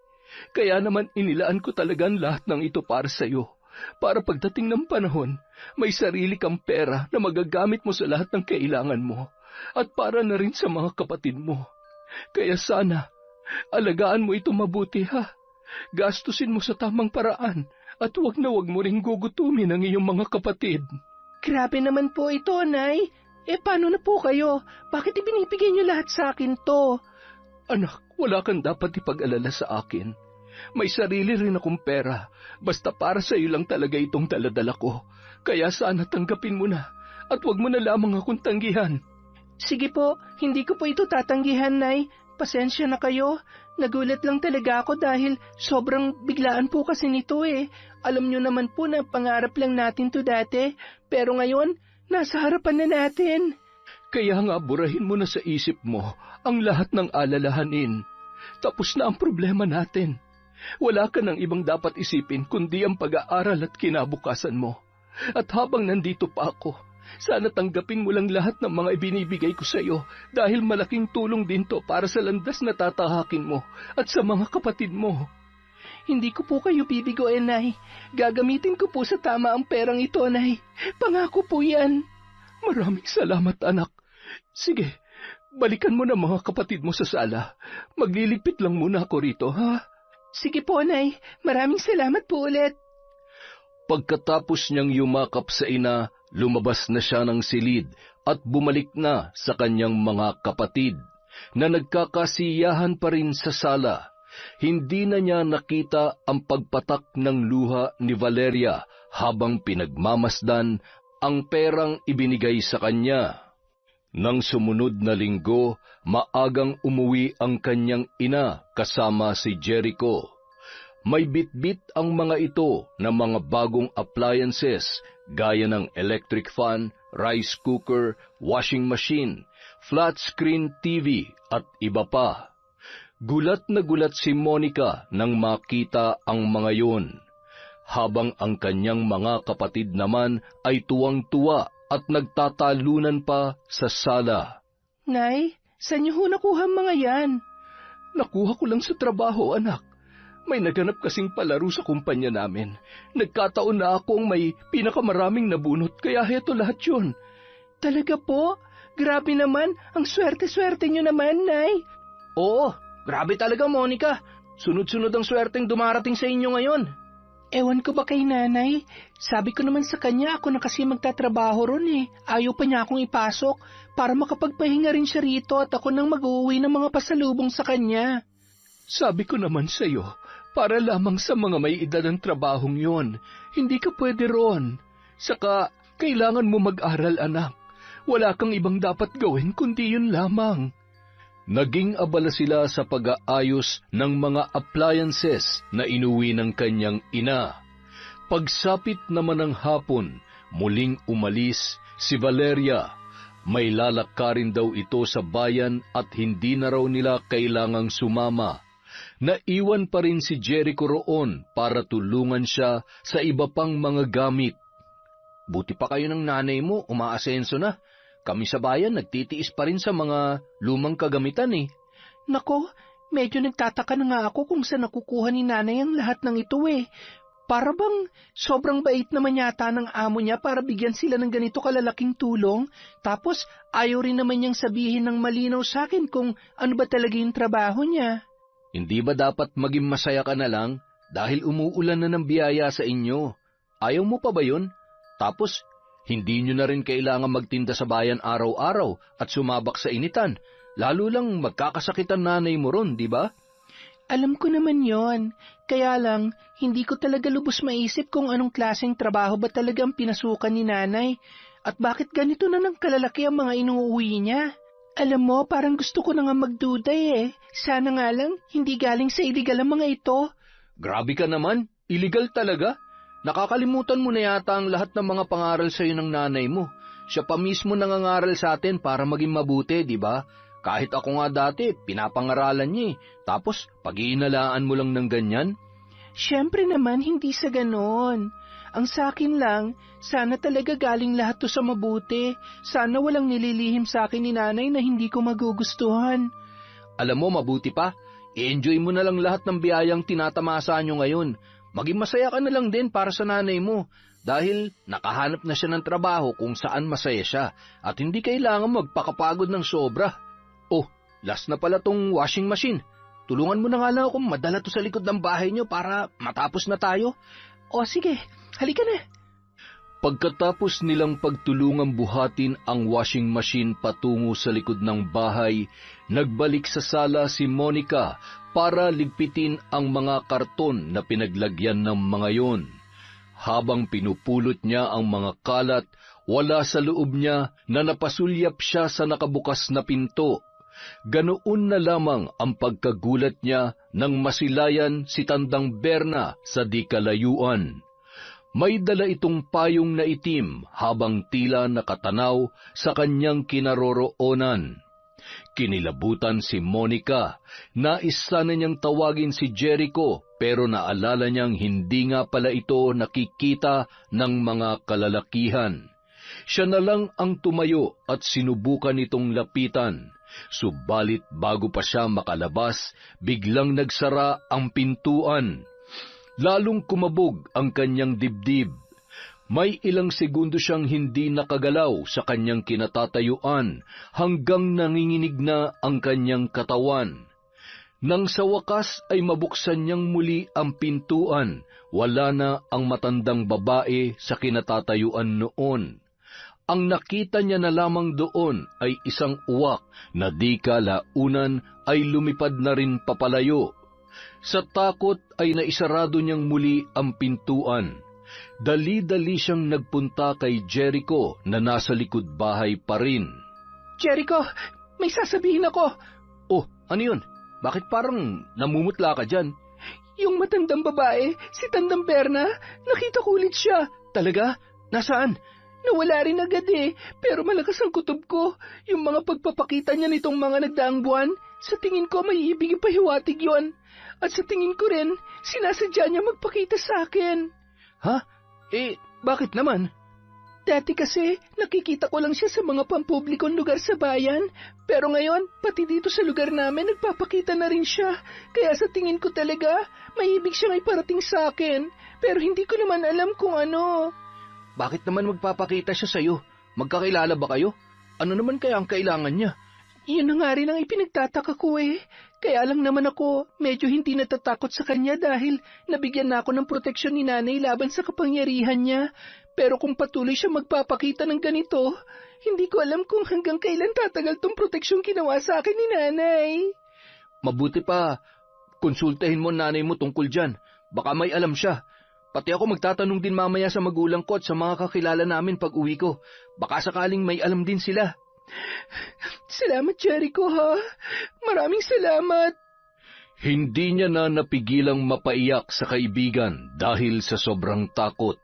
Kaya naman inilaan ko talagang lahat ng ito para sa iyo. Para pagdating ng panahon, may sarili kang pera na magagamit mo sa lahat ng kailangan mo at para na rin sa mga kapatid mo. Kaya sana, alagaan mo ito mabuti ha. Gastusin mo sa tamang paraan at wag mo ring gugutumin ang iyong mga kapatid. Grabe naman po ito, Nay. Paano na po kayo? Bakit ibinibigay niyo lahat sa akin to? Anak, wala kang dapat ipag-alala sa akin. May sarili rin akong pera, basta para sa iyo lang talaga itong daladala ko. Kaya sana tanggapin mo na, at wag mo na lamang akong tanggihan. Sige po, hindi ko po ito tatanggihan, Nay. Pasensya na kayo. Nagulat lang talaga ako dahil sobrang biglaan po kasi nito eh. Alam nyo naman po na pangarap lang natin to dati, pero ngayon, nasa harapan na natin. Kaya nga burahin mo na sa isip mo ang lahat ng alalahanin. Tapos na ang problema natin. Wala ka ng ibang dapat isipin kundi ang pag-aaral at kinabukasan mo. At habang nandito pa ako, sana tanggapin mo lang lahat ng mga ibinibigay ko sa iyo dahil malaking tulong din to para sa landas na tatahakin mo at sa mga kapatid mo. Hindi ko po kayo bibigoin, Nay. Gagamitin ko po sa tama ang perang ito, Nay. Pangako po yan. Maraming salamat, anak. Sige, balikan mo na mga kapatid mo sa sala. Magliligpit lang muna ako rito, ha? Sige po, Nay. Maraming salamat po ulit. Pagkatapos niyang yumakap sa ina, lumabas na siya ng silid at bumalik na sa kanyang mga kapatid na nagkakasiyahan pa rin sa sala. Hindi na niya nakita ang pagpatak ng luha ni Valeria habang pinagmamasdan ang perang ibinigay sa kanya. Nang sumunod na linggo, maagang umuwi ang kanyang ina kasama si Jericho. May bitbit ang mga ito na mga bagong appliances gaya ng electric fan, rice cooker, washing machine, flat screen TV at iba pa. Gulat na gulat si Monica nang makita ang mga yun, habang ang kanyang mga kapatid naman ay tuwang-tuwa at nagtatalunan pa sa sala. Nay, saan niyo ho nakuha ang mga yan? Nakuha ko lang sa trabaho, anak. May naganap kasing palaro sa kumpanya namin. Nagkataon na akong may pinakamaraming nabunot, kaya heto lahat yun. Talaga po? Grabe naman, ang swerte-swerte niyo naman, Nay. Oo, grabe talaga, Monica. Sunod-sunod ang swerteng dumarating sa inyo ngayon. Ewan ko ba kay Nanay? Sabi ko naman sa kanya ako na kasi magtatrabaho ron eh. Ayaw pa niya akong ipasok para makapagpahinga rin siya rito at ako nang mag-uwi ng mga pasalubong sa kanya. Sabi ko naman sa iyo, para lamang sa mga may edad ang trabahong yon. Hindi ka pwede ron. Saka, kailangan mo mag-aral, anak. Wala kang ibang dapat gawin kundi yun lamang. Naging abala sila sa pag-aayos ng mga appliances na inuwi ng kanyang ina. Pagsapit naman ng hapon, muling umalis si Valeria. May lalakarin daw ito sa bayan at hindi na raw nila kailangang sumama. Naiwan pa rin si Jericho roon para tulungan siya sa iba pang mga gamit. Buti pa kayo ng nanay mo, umaasenso na. Kami sa bayan nagtitiis pa rin sa mga lumang kagamitan eh. Nako, medyo nagtataka na nga ako kung saan nakukuha ni Nanay ang lahat ng ito eh. Para bang sobrang bait naman yata ng amo niya para bigyan sila ng ganito kalalaking tulong, tapos ayaw rin naman niyang sabihin ng malinaw sa akin kung ano ba talaga yung trabaho niya. Hindi ba dapat maging masaya ka na lang dahil umuulan na ng biyaya sa inyo? Ayaw mo pa ba yun? Tapos, hindi nyo na rin kailangan magtinda sa bayan araw-araw at sumabak sa initan. Lalo lang magkakasakitan nanay mo ron, di ba? Alam ko naman yon. Kaya lang, hindi ko talaga lubos maisip kung anong klaseng trabaho ba talagang pinasukan ni nanay at bakit ganito na ng kalalaki ang mga inuuwi niya. Alam mo, parang gusto ko na nga magduday eh. Sana nga lang, hindi galing sa iligal ang mga ito. Grabe ka naman, illegal talaga. Nakakalimutan mo na yata ang lahat ng mga pangaral sa iyo ng nanay mo. Siya pa mismo nangangaral sa atin para maging mabuti, di ba? Kahit ako nga dati, pinapangaralan niya eh. Tapos, pag-iinalaan mo lang ng ganyan? Siyempre naman, hindi sa ganon. Ang sakin lang, sana talaga galing lahat to sa mabuti. Sana walang nililihim sa akin ni nanay na hindi ko magugustuhan. Alam mo, mabuti pa. I-enjoy mo na lang lahat ng biyayang tinatamasa nyo ngayon. Maging masaya ka na lang din para sa nanay mo. Dahil nakahanap na siya ng trabaho kung saan masaya siya. At hindi kailangan magpakapagod ng sobra. Oh, last na pala tong washing machine. Tulungan mo na nga lang akong madala to sa likod ng bahay nyo para matapos na tayo. O sige, halika na. Pagkatapos nilang pagtulungang buhatin ang washing machine patungo sa likod ng bahay, nagbalik sa sala si Monica para ligpitin ang mga karton na pinaglagyan ng mga yon. Habang pinupulot niya ang mga kalat, wala sa loob niya na napasulyap siya sa nakabukas na pinto. Ganoon na lamang ang pagkagulat niya nang masilayan si Tandang Berna sa di kalayuan. May dala itong payong na itim habang tila nakatanaw sa kanyang kinaroroonan. Kinilabutan si Monica. Nais sana niyang tawagin si Jericho pero naalala niyang hindi nga pala ito nakikita ng mga kalalakihan. Siya na lang ang tumayo at sinubukan itong lapitan. Subalit bago pa siya makalabas, biglang nagsara ang pintuan. Lalong kumabog ang kanyang dibdib. May ilang segundo siyang hindi nakagalaw sa kanyang kinatatayuan hanggang nanginginig na ang kanyang katawan. Nang sa wakas ay mabuksan niyang muli ang pintuan, wala na ang matandang babae sa kinatatayuan noon. Ang nakita niya na lamang doon ay isang uwak na di kalaunan ay lumipad na rin papalayo. Sa takot ay naisarado niyang muli ang pintuan. Dali-dali siyang nagpunta kay Jericho na nasa likod bahay pa rin. Jericho, may sasabihin ako. Oh, ano yun? Bakit parang namumutla ka dyan? Yung matandang babae, si Tandang Berna, nakita ko ulit siya. Talaga? Nasaan? Nawala rin agad eh, pero malakas ang kutob ko. Yung mga pagpapakita niya nitong mga nagdaang buwan, sa tingin ko may ibig ipahiwatig yon. At sa tingin ko rin, sinasadya niya magpakita sa akin. Ha? Bakit naman? Dati kasi, nakikita ko lang siya sa mga pampublikong lugar sa bayan. Pero ngayon, pati dito sa lugar namin, nagpapakita na rin siya. Kaya sa tingin ko talaga, may ibig siyang iparating sa akin. Pero hindi ko naman alam kung ano. Bakit naman magpapakita siya sa'yo? Magkakilala ba kayo? Ano naman kaya ang kailangan niya? Yun na nga rin ang ipinagtataka ko eh. Kaya lang naman ako, medyo hindi natatakot sa kanya dahil nabigyan na ako ng proteksyon ni nanay laban sa kapangyarihan niya. Pero kung patuloy siya magpapakita ng ganito, hindi ko alam kung hanggang kailan tatagal tong proteksyon ginawa sa akin ni nanay. Mabuti pa, konsultahin mo nanay mo tungkol dyan. Baka may alam siya. Pati ako magtatanong din mamaya sa magulang ko at sa mga kakilala namin pag uwi ko. Baka sakaling may alam din sila. Salamat, Jericho, ha? Maraming salamat. Hindi niya na napigilang mapaiyak sa kaibigan dahil sa sobrang takot.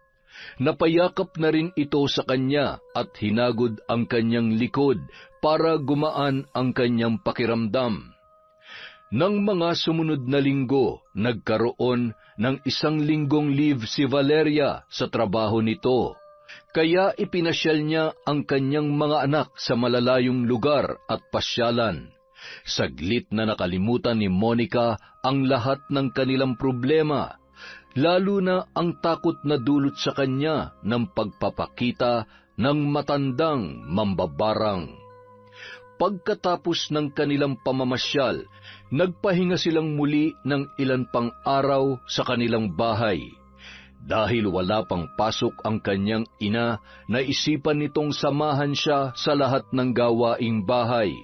Napayakap na rin ito sa kanya at hinagod ang kanyang likod para gumaan ang kanyang pakiramdam. Nang mga sumunod na linggo, nagkaroon ng 1 linggong leave si Valeria sa trabaho nito. Kaya ipinasyal niya ang kanyang mga anak sa malalayong lugar at pasyalan. Saglit na nakalimutan ni Monica ang lahat ng kanilang problema, lalo na ang takot na dulot sa kanya ng pagpapakita ng matandang mambabarang. Pagkatapos ng kanilang pamamasyal, nagpahinga silang muli ng ilan pang araw sa kanilang bahay. Dahil wala pang pasok ang kanyang ina, naisipan nitong samahan siya sa lahat ng gawaing bahay.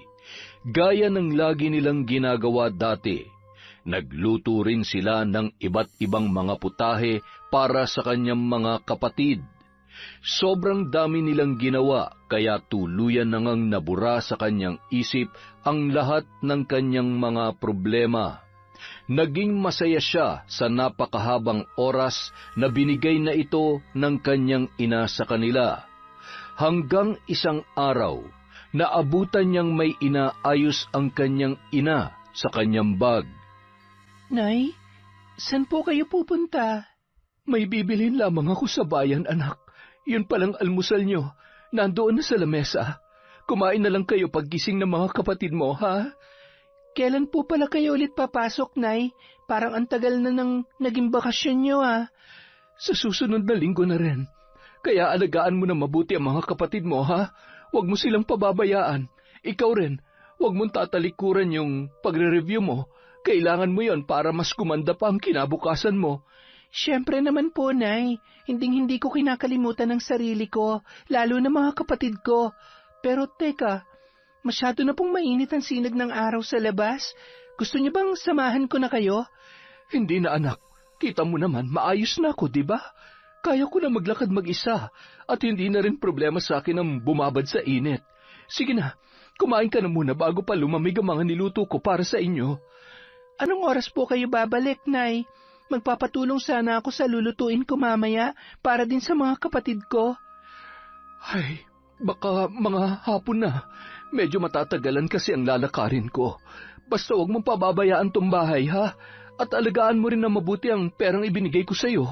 Gaya ng lagi nilang ginagawa dati, nagluto rin sila ng iba't ibang mga putahe para sa kanyang mga kapatid. Sobrang dami nilang ginawa, kaya tuluyan na ngang nabura sa kanyang isip ang lahat ng kanyang mga problema. Naging masaya siya sa napakahabang oras na binigay na ito ng kanyang ina sa kanila. Hanggang isang araw, naabutan niyang may inaayos ang kanyang ina sa kanyang bag. Nay, saan po kayo pupunta? May bibilhin lamang ako sa bayan, anak. Yun palang almusal nyo. Nandoon na sa lamesa. Kumain na lang kayo paggising ng mga kapatid mo, ha? Kailan po pala kayo ulit papasok, Nay? Parang ang tagal na nang naging bakasyon nyo, ha? Sa susunod na linggo na rin. Kaya alagaan mo na mabuti ang mga kapatid mo, ha? Huwag mo silang pababayaan. Ikaw rin, huwag mong tatalikuran yung pagre-review mo. Kailangan mo yon para mas kumanda pa ang kinabukasan mo. Siyempre naman po, Nay. Hinding-hindi ko kinakalimutan ang sarili ko, lalo na mga kapatid ko. Pero teka, masyado na pong mainit ang sinag ng araw sa labas. Gusto niyo bang samahan ko na kayo? Hindi na, anak. Kita mo naman, maayos na ako, di ba? Kaya ko na maglakad mag-isa at hindi na rin problema sa akin ang bumabad sa init. Sige na, kumain ka na muna bago pa lumamig ang mga niluto ko para sa inyo. Anong oras po kayo babalik, Nay? Magpapatulong sana ako sa lulutuin ko mamaya para din sa mga kapatid ko. Ay, baka mga hapon na. Medyo matatagalan kasi ang lalakarin ko. Basta huwag mong pababayaan tong bahay, ha? At alagaan mo rin na mabuti ang perang ibinigay ko sa'yo.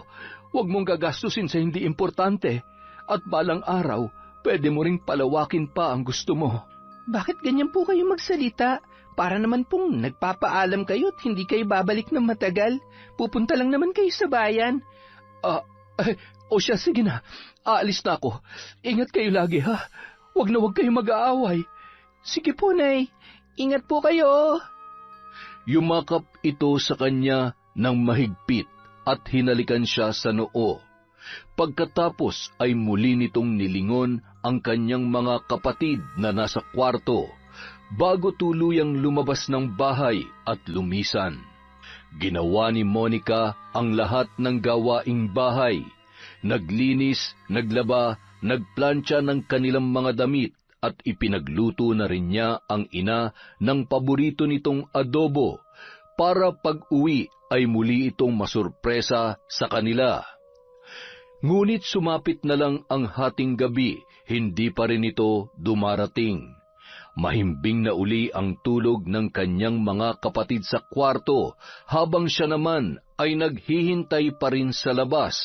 Huwag mong gagastusin sa hindi importante. At balang araw, pwede mo ring palawakin pa ang gusto mo. Bakit ganyan po kayo magsalita? Para naman pong nagpapaalam kayo at hindi kayo babalik ng matagal. Pupunta lang naman kayo sa bayan. O siya, sige na. Aalis na ako. Ingat kayo lagi, ha? Huwag na huwag kayo mag-aaway. Sige po, Nay. Ingat po kayo. Yumakap ito sa kanya ng mahigpit at hinalikan siya sa noo. Pagkatapos ay muli nitong nilingon ang kanyang mga kapatid na nasa kwarto bago tuluyang lumabas ng bahay at lumisan. Ginawa ni Monica ang lahat ng gawaing bahay. Naglinis, naglaba, nagplantsa ng kanilang mga damit at ipinagluto na rin niya ang ina ng paborito nitong adobo para pag-uwi ay muli itong masurpresa sa kanila. Ngunit sumapit na lang ang hating gabi, hindi pa rin ito dumarating. Mahimbing na uli ang tulog ng kanyang mga kapatid sa kwarto, habang siya naman ay naghihintay pa rin sa labas.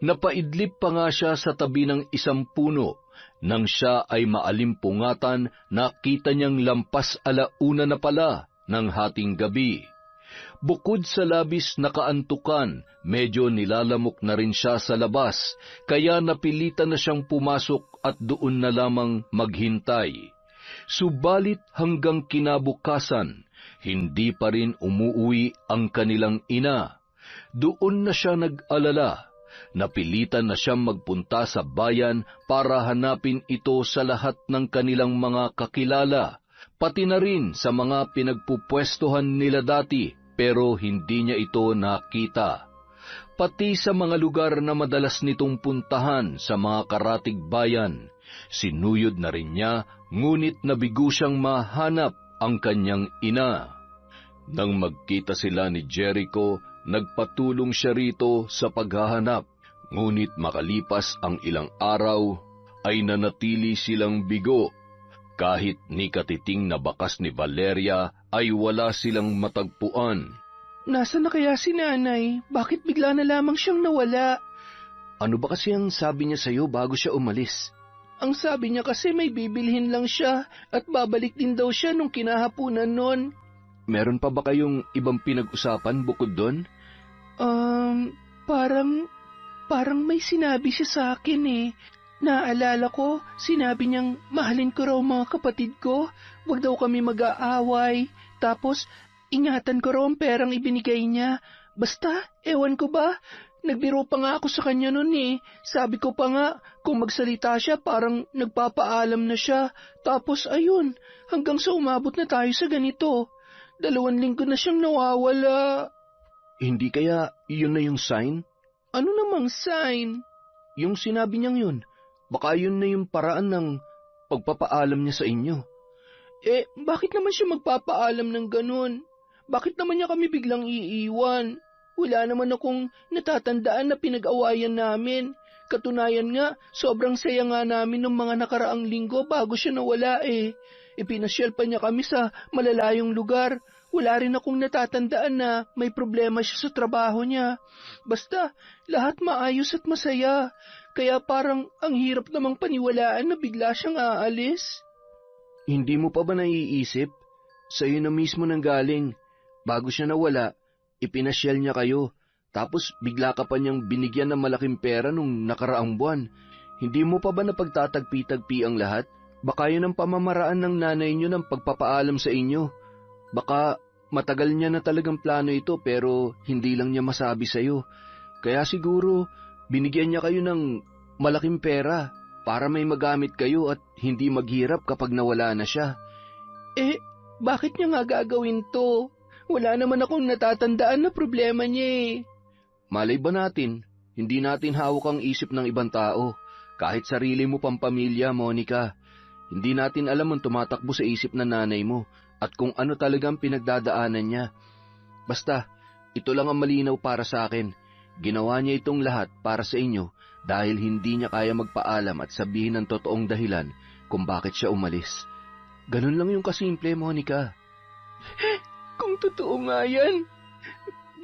Napaidlip pa nga siya sa tabi ng isang puno. Nang siya ay maalimpungatan, nakita niyang lampas alauna na pala ng hating gabi. Bukod sa labis na kaantukan, medyo nilalamok na rin siya sa labas, kaya napilitan na siyang pumasok at doon na lamang maghintay. Subalit hanggang kinabukasan, hindi pa rin umuuwi ang kanilang ina. Doon na siya nag-alala. Napilitan na siyang magpunta sa bayan para hanapin ito sa lahat ng kanilang mga kakilala, pati na rin sa mga pinagpupwestuhan nila dati, pero hindi niya ito nakita. Pati sa mga lugar na madalas nitong puntahan sa mga karatig bayan, sinuyod na rin niya, ngunit nabigo siyang mahanap ang kanyang ina. Nang magkita sila ni Jericho, nagpatulong siya rito sa paghahanap. Ngunit makalipas ang ilang araw, ay nanatili silang bigo. Kahit ni katiting na bakas ni Valeria, ay wala silang matagpuan. Nasaan na kaya si Nanay? Bakit bigla na lamang siyang nawala? Ano ba kasi ang sabi niya sa'yo bago siya umalis? Ang sabi niya kasi may bibilhin lang siya at babalik din daw siya nung kinahapunan nun. Meron pa ba kayong ibang pinag-usapan bukod doon? Parang may sinabi siya sa akin eh. Naalala ko, sinabi niyang mahalin ko raw mga kapatid ko. wag daw kami mag-aaway. Tapos, ingatan ko raw ang perang ibinigay niya. Basta, ewan ko ba, nagbiro pa nga ako sa kanya nun eh. Sabi ko pa nga, kung magsalita siya parang nagpapaalam na siya. Tapos ayun, hanggang sa umabot na tayo sa ganito. 2 linggo na siyang nawawala. Hindi kaya yun na yung sign? Ano namang sign? Yung sinabi niyang yun. Baka yun na yung paraan ng pagpapaalam niya sa inyo. Eh, bakit naman siya magpapaalam ng ganun? Bakit naman niya kami biglang iiwan? Wala naman akong natatandaan na pinag-awayan namin. Katunayan nga, sobrang saya nga namin ng mga nakaraang linggo bago siya nawala eh. Ipinasyal pa niya kami sa malalayong lugar. Wala rin akong natatandaan na may problema siya sa trabaho niya. Basta, lahat maayos at masaya. Kaya parang ang hirap namang paniwalaan na bigla siyang aalis. Hindi mo pa ba naiisip? Sa'yo na mismo nang galing. Bago siya nawala, ipinasyal niya kayo. Tapos bigla ka pa niyang binigyan ng malaking pera nung nakaraang buwan. Hindi mo pa ba napagtatagpi-tagpi ang lahat? Baka yun ang pamamaraan ng nanay niyo ng pagpapaalam sa inyo. Baka matagal niya na talagang plano ito pero hindi lang niya masabi sa'yo. Kaya siguro binigyan niya kayo ng malaking pera para may magamit kayo at hindi maghirap kapag nawala na siya. Eh, bakit niya nga gagawin to? Wala naman akong natatandaan na problema niya eh. Malay ba natin, hindi natin hawak ang isip ng ibang tao. Kahit sarili mo pang pamilya, Monica. Hindi natin alam ang tumatakbo sa isip ng nanay mo at kung ano talagang pinagdadaanan niya. Basta, ito lang ang malinaw para sa akin. Ginawa niya itong lahat para sa inyo dahil hindi niya kaya magpaalam at sabihin ang totoong dahilan kung bakit siya umalis. Ganun lang yung kasimple, Monica. Kung totoo nga yan,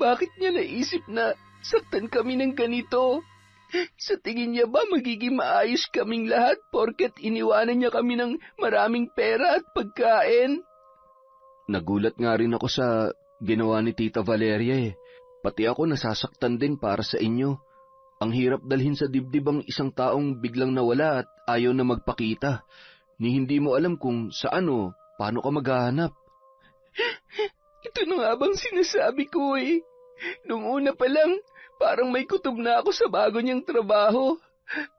bakit niya naisip na saktan kami ng ganito? Sa tingin niya ba magiging maayos kaming lahat porket iniwanan niya kami ng maraming pera at pagkain? Nagulat nga rin ako sa ginawa ni Tita Valeria eh. Pati ako nasasaktan din para sa inyo. Ang hirap dalhin sa dibdib ang isang taong biglang nawala at ayaw na magpakita. Ni hindi mo alam kung saan o paano ka maghahanap. Ito na nga bang sinasabi ko eh. Nung una pa lang, parang may kutob na ako sa bago niyang trabaho.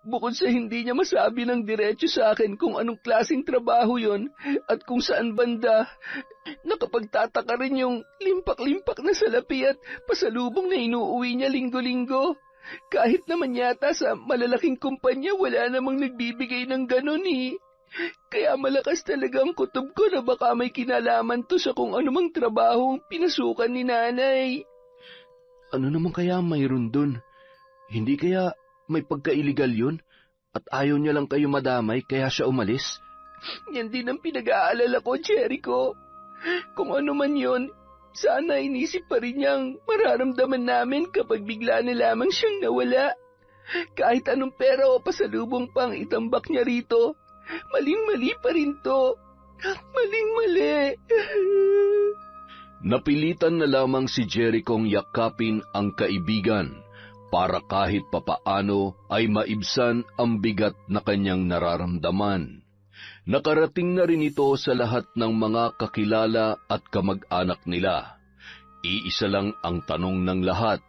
Bukod sa hindi niya masabi ng diretso sa akin kung anong klaseng trabaho yon at kung saan banda, nakapagtataka rin yung limpak-limpak na salapi at pasalubong na inuuwi niya linggo-linggo. Kahit naman yata sa malalaking kumpanya wala namang nagbibigay ng ganun eh. Kaya malakas talaga ang kutob ko na baka may kinalaman to sa kung anumang trabahong pinasukan ni nanay. Ano naman kaya mayroon dun? Hindi kaya may pagka-illegal yun? At ayaw niya lang kayo madamay kaya siya umalis? Yan din ang pinag-aalala ko, Jericho. Kung ano man yun, sana inisip pa rin niyang mararamdaman namin kapag bigla na lamang siyang nawala. Kahit anong pera o pasalubong pang itambak niya rito, maling-mali pa rin to. Maling-mali. Napilitan na lamang si Jerichong yakapin ang kaibigan para kahit papaano ay maibsan ang bigat na kanyang nararamdaman. Nakarating na rin ito sa lahat ng mga kakilala at kamag-anak nila. Iisa lang ang tanong ng lahat,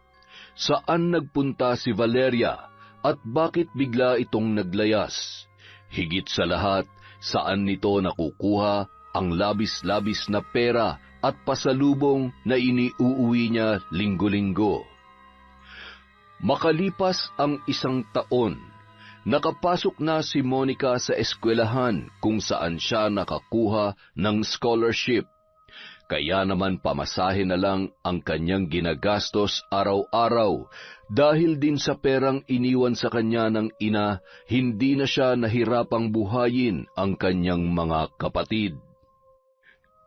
saan nagpunta si Valeria at bakit bigla itong naglayas? Higit sa lahat, saan nito nakukuha ang labis-labis na pera at pasalubong na iniuuwi niya linggo-linggo. Makalipas ang 1 taon, nakapasok na si Monica sa eskwelahan kung saan siya nakakuha ng scholarship. Kaya naman pamasahe na lang ang kanyang ginagastos araw-araw dahil din sa perang iniwan sa kanya ng ina, hindi na siya nahirapang buhayin ang kanyang mga kapatid.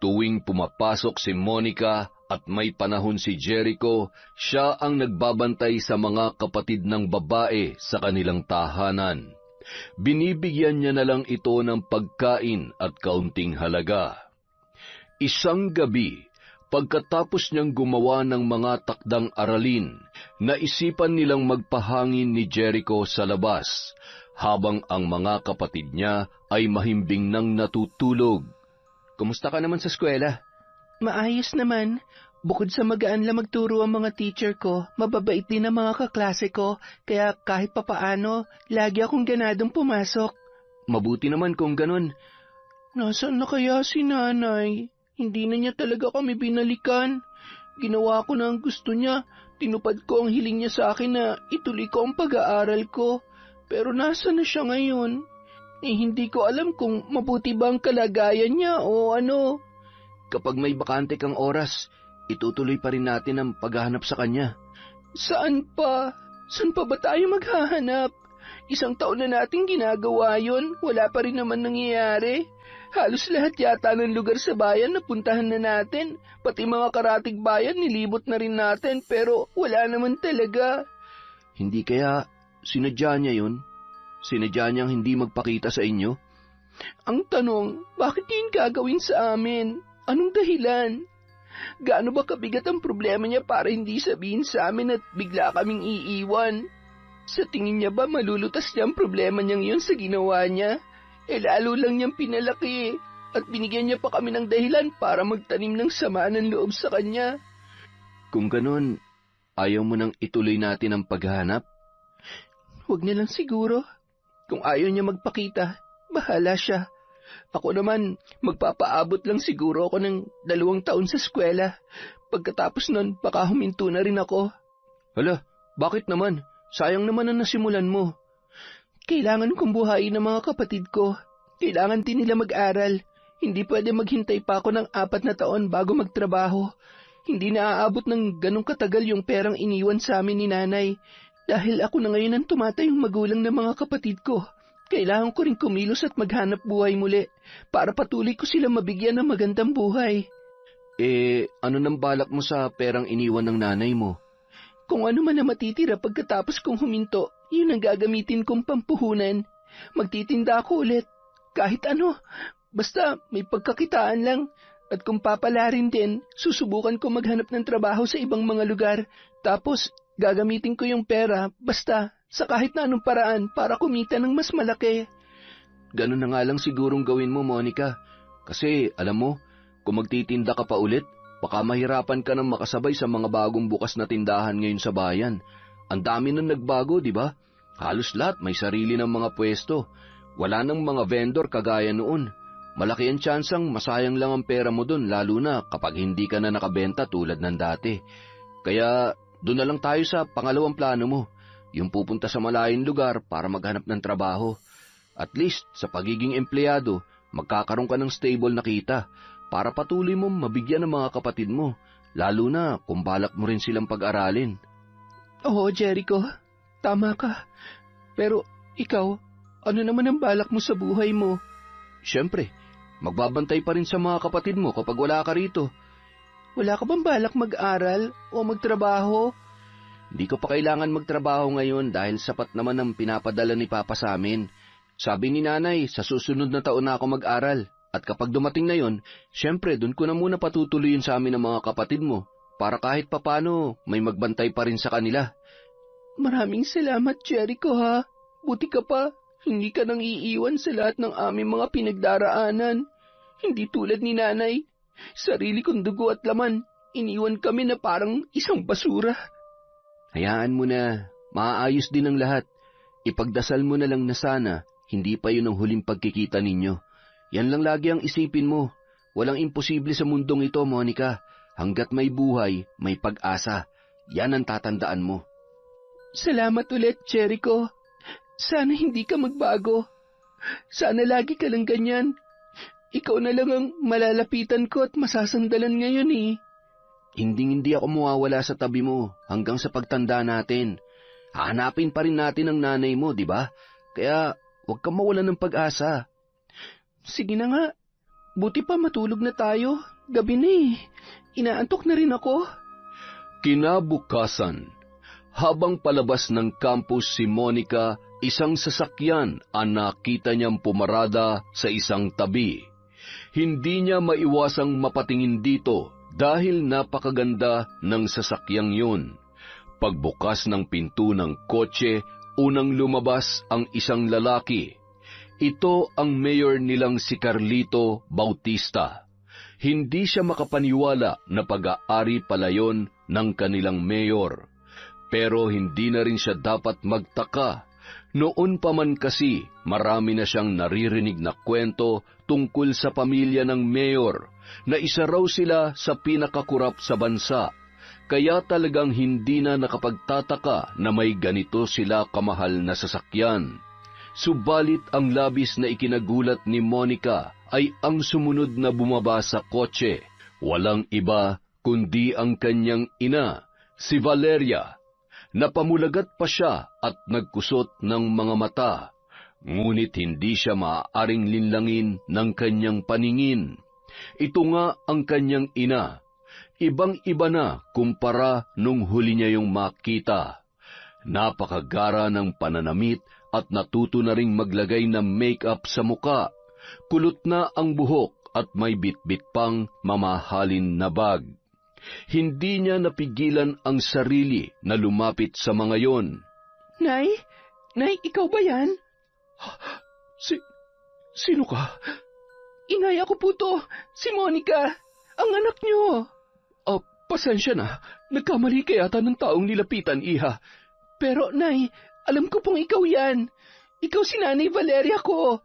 Tuwing pumapasok si Monica at may panahon si Jericho, siya ang nagbabantay sa mga kapatid ng babae sa kanilang tahanan. Binibigyan niya na lang ito ng pagkain at kaunting halaga. Isang gabi, pagkatapos niyang gumawa ng mga takdang aralin, naisipan nilang magpahangin ni Jericho sa labas, habang ang mga kapatid niya ay mahimbing nang natutulog. Kumusta ka naman sa eskwela? Maayos naman. Bukod sa magaan lang magturo ang mga teacher ko, mababait din ang mga kaklase ko, kaya kahit papaano, lagi akong ganadong pumasok. Mabuti naman kung ganun. Nasaan na kaya si nanay? Hindi na niya talaga kami binalikan. Ginawa ko na ang gusto niya. Tinupad ko ang hiling niya sa akin na ituloy ko ang pag-aaral ko. Pero nasa na siya ngayon? Hindi ko alam kung mabuti ba ang kalagayan niya o ano. Kapag may bakante kang oras, itutuloy pa rin natin ang paghahanap sa kanya. Saan pa? Saan pa ba tayo maghahanap? 1 taon na nating ginagawa yon, wala pa rin naman nangyayari. Halos lahat yata ng lugar sa bayan napuntahan na natin. Pati mga karatig bayan nilibot na rin natin pero wala naman talaga. Hindi kaya sinadya niya yun? Sinadya niyang hindi magpakita sa inyo? Ang tanong, bakit yun gagawin sa amin? Anong dahilan? Gaano ba kabigat ang problema niya para hindi sabihin sa amin at bigla kaming iiwan? Sa tingin niya ba malulutas niya ang problema niyang yun sa ginawa niya? Lalo lang niyang pinalaki at binigyan niya pa kami ng dahilan para magtanim ng sama ng loob sa kanya. Kung ganun, ayaw mo nang ituloy natin ang paghahanap? Huwag niya lang siguro. Kung ayaw niya magpakita, bahala siya. Ako naman, magpapaabot lang siguro ako ng 2 taon sa eskwela. Pagkatapos nun, baka huminto na rin ako. Hala, bakit naman? Sayang naman ang nasimulan mo. Kailangan kong buhayin ang mga kapatid ko. Kailangan din nila mag-aral. Hindi pwede maghintay pa ako ng 4 na taon bago magtrabaho. Hindi na aabot ng ganong katagal yung perang iniwan sa amin ni nanay. Dahil ako na ngayon ang tumatayong magulang ng mga kapatid ko. Kailangan ko rin kumilos at maghanap buhay muli para patuloy ko silang mabigyan ng magandang buhay. Ano nang balak mo sa perang iniwan ng nanay mo? Kung ano man na matitira pagkatapos kong huminto, yun ang gagamitin kong pampuhunan. Magtitinda ako ulit. Kahit ano, basta may pagkakitaan lang. At kung papala rin din, susubukan ko maghanap ng trabaho sa ibang mga lugar. Tapos, gagamitin ko yung pera, basta, sa kahit na anong paraan para kumita ng mas malaki. Ganun na nga lang sigurong gawin mo, Monica. Kasi, alam mo, kung magtitinda ka pa ulit, baka mahirapan ka nang makasabay sa mga bagong bukas na tindahan ngayon sa bayan. Ang dami nang nagbago, di ba? Halos lahat may sarili ng mga pwesto. Wala nang mga vendor kagaya noon. Malaki ang tsansang masayang lang ang pera mo dun, lalo na kapag hindi ka na nakabenta tulad ng dati. Kaya doon na lang tayo sa pangalawang plano mo, yung pupunta sa malayong lugar para maghanap ng trabaho. At least sa pagiging empleyado, magkakaroon ka ng stable na kita para patuloy mong mabigyan ng mga kapatid mo, lalo na kung balak mo rin silang pag-aralin. Oo, Jericho, tama ka. Pero ikaw, ano naman ang balak mo sa buhay mo? Siyempre, magbabantay pa rin sa mga kapatid mo kapag wala ka rito. Wala ka bang balak mag-aral o magtrabaho? Hindi ko pa kailangan magtrabaho ngayon dahil sapat naman ang pinapadala ni Papa sa amin. Sabi ni Nanay, sa susunod na taon na ako mag-aral. At kapag dumating na yon, siyempre doon ko na muna patutuloyin sa amin ng mga kapatid mo para kahit papano may magbantay pa rin sa kanila. Maraming salamat, Jericho, ha? Buti ka pa, hindi ka nang iiwan sa lahat ng aming mga pinagdaraanan. Hindi tulad ni Nanay. Sarili kong dugo at laman, iniwan kami na parang isang basura. Hayaan mo na, maaayos din ang lahat. Ipagdasal mo na lang na sana, hindi pa yun ang huling pagkikita ninyo. Yan lang lagi ang isipin mo. Walang imposible sa mundong ito, Monica. Hanggat may buhay, may pag-asa. Yan ang tatandaan mo. Salamat ulit, Jericho. Sana hindi ka magbago. Sana lagi ka lang ganyan. Ikaw na lang ang malalapitan ko at masasandalan ngayon eh. Hindi ako mawawala sa tabi mo hanggang sa pagtanda natin. Hahanapin pa rin natin ang nanay mo, di ba? Kaya huwag kang mawalan ng pag-asa. Sige na nga. Buti pa matulog na tayo. Gabi na eh. Inaantok na rin ako. Kinabukasan, habang palabas ng campus si Monica, isang sasakyan ang nakita niyang pumarada sa isang tabi. Hindi niya maiwasang mapatingin dito dahil napakaganda ng sasakyang yun. Pagbukas ng pinto ng kotse, unang lumabas ang isang lalaki. Ito ang mayor nilang si Carlito Bautista. Hindi siya makapaniwala na pag-aari pala yon ng kanilang mayor. Pero hindi na rin siya dapat magtaka. Noon pa man kasi, marami na siyang naririnig na kwento tungkol sa pamilya ng mayor, na isa raw sila sa pinakakurap sa bansa. Kaya talagang hindi na nakapagtataka na may ganito sila kamahal na sasakyan. Subalit ang labis na ikinagulat ni Monica ay ang sumunod na bumaba sa kotse. Walang iba kundi ang kanyang ina, si Valeria. Napamulagat pa siya at nagkusot ng mga mata, ngunit hindi siya maaaring linlangin ng kanyang paningin. Ito nga ang kanyang ina. Ibang-iba na kumpara nung huli niya yung makita. Napakagara ng pananamit at natuto na ring maglagay ng make-up sa muka. Kulot na ang buhok at may bitbit pang mamahalin na bag. Hindi niya napigilan ang sarili na lumapit sa mga yon. Nay? Nay, ikaw ba yan? Sino ka? Inay, ako po to. Si Monica. Ang anak niyo. Pasensya na. Nagkamali ka yata ng taong nilapitan, iha. Pero, Nay, alam ko pong ikaw yan. Ikaw si Nanay Valeria ko.